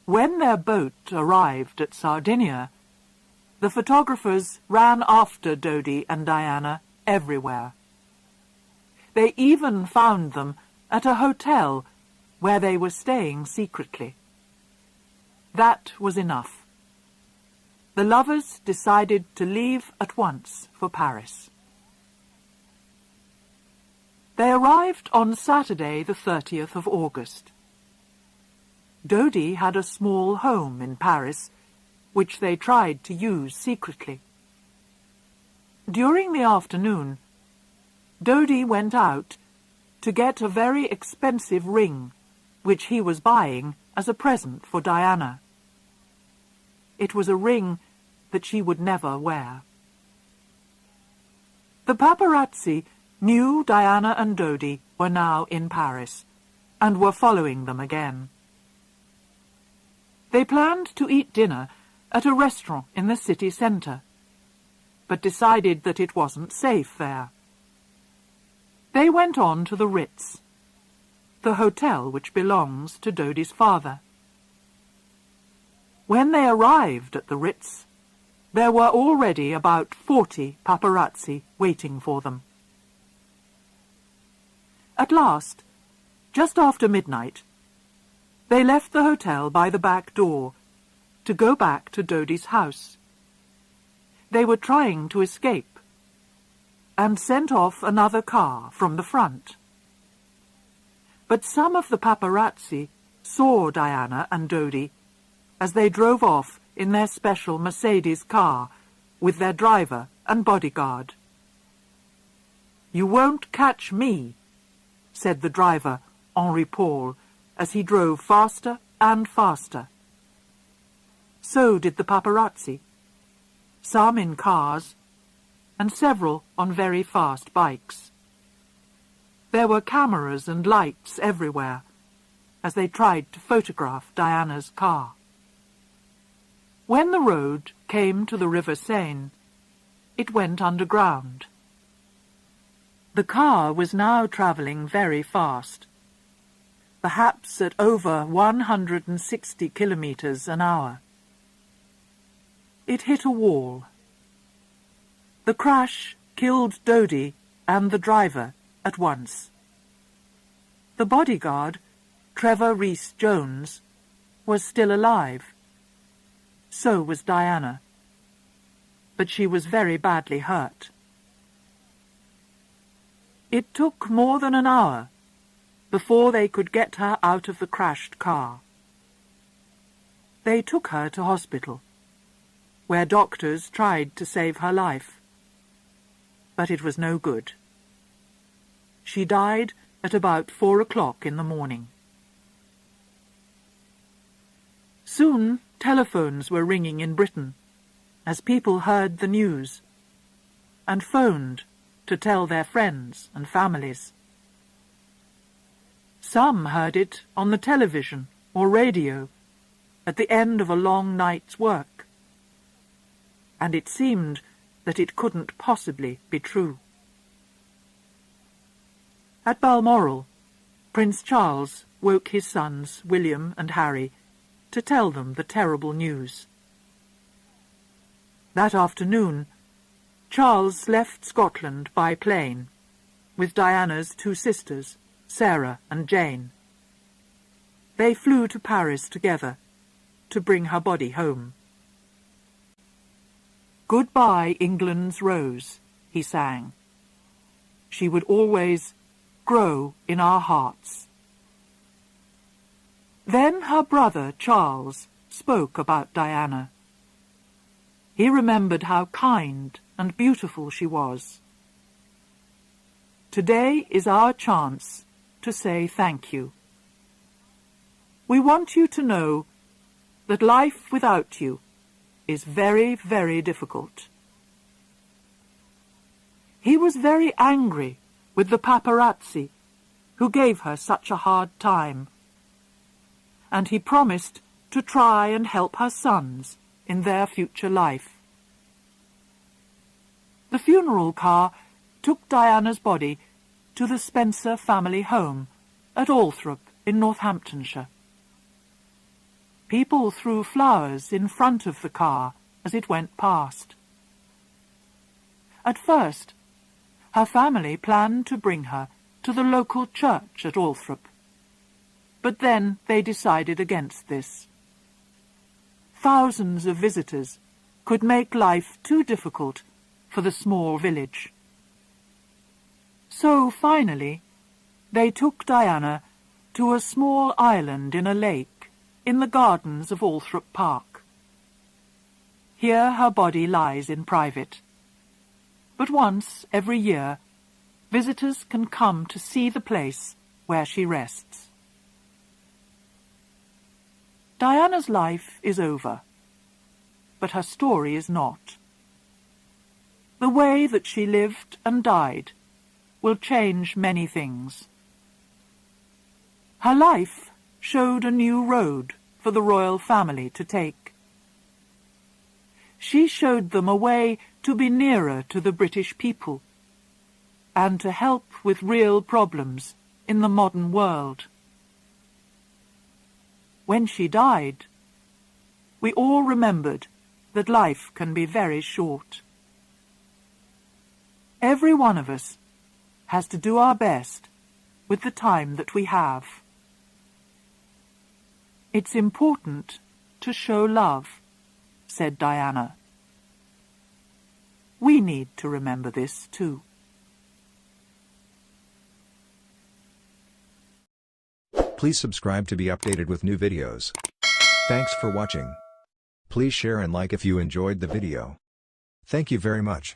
When their boat arrived at Sardinia, the photographers ran after Dodi and Diana everywhere. They even found them at a hotel where they were staying secretly. That was enough. The lovers decided to leave at once for Paris. They arrived on Saturday, the 30th of August. Dodi had a small home in Paris, which they tried to use secretly. During the afternoon, Dodi went out to get a very expensive ring, which he was buying as a present for Diana. It was a ring that she would never wear. The paparazzi knew Diana and Dodi were now in Paris, and were following them again. They planned to eat dinner at a restaurant in the city centre, but decided that it wasn't safe there. They went on to the Ritz, the hotel which belongs to Dodi's father. When they arrived at the Ritz, there were already about 40 paparazzi waiting for them. At last, just after midnight, they left the hotel by the back door to go back to Dodi's house. They were trying to escape and sent off another car from the front. But some of the paparazzi saw Diana and Dodi as they drove off in their special Mercedes car with their driver and bodyguard. "You won't catch me," said the driver, Henri Paul, as he drove faster and faster. So did the paparazzi, some in cars and several on very fast bikes. There were cameras and lights everywhere as they tried to photograph Diana's car. When the road came to the River Seine, it went underground. The car was now travelling very fast, perhaps at over 160 kilometres an hour. It hit a wall. The crash killed Dodi and the driver at once. The bodyguard, Trevor Rhys-Jones, was still alive. So was Diana, but she was very badly hurt. It took more than an hour before they could get her out of the crashed car. They took her to hospital, where doctors tried to save her life. But it was no good. She died at about 4 o'clock in the morning. Soon telephones were ringing in Britain as people heard the news and phoned to tell their friends and families. Some heard it on the television or radio at the end of a long night's work, and it seemed that it couldn't possibly be true. At Balmoral, Prince Charles woke his sons, William and Harry, to tell them the terrible news. That afternoon, Charles left Scotland by plane with Diana's 2 sisters, Sarah and Jane. They flew to Paris together to bring her body home. "Goodbye, England's rose," he sang. "She would always grow in our hearts." Then her brother Charles spoke about Diana. He remembered how kind and beautiful she was. "Today is our chance to say thank you. We want you to know that life without you is very, very difficult." He was very angry with the paparazzi who gave her such a hard time, and he promised to try and help her sons in their future life. The funeral car took Diana's body to the Spencer family home at Althorp in Northamptonshire. People threw flowers in front of the car as it went past. At first, her family planned to bring her to the local church at Althorp, but then they decided against this. Thousands of visitors could make life too difficult for the small village. So finally, they took Diana to a small island in a lake in the gardens of Althorp Park. Here her body lies in private, but once every year visitors can come to see the place where she rests. Diana's life is over, but her story is not. The way that she lived and died will change many things. Her life showed a new road for the royal family to take. She showed them a way to be nearer to the British people and to help with real problems in the modern world. When she died, we all remembered that life can be very short. Every one of us has to do our best with the time that we have. It's important to show love, said Diana. We need to remember this too. Please subscribe to be updated with new videos. Thanks for watching. Please share and like if you enjoyed the video. Thank you very much.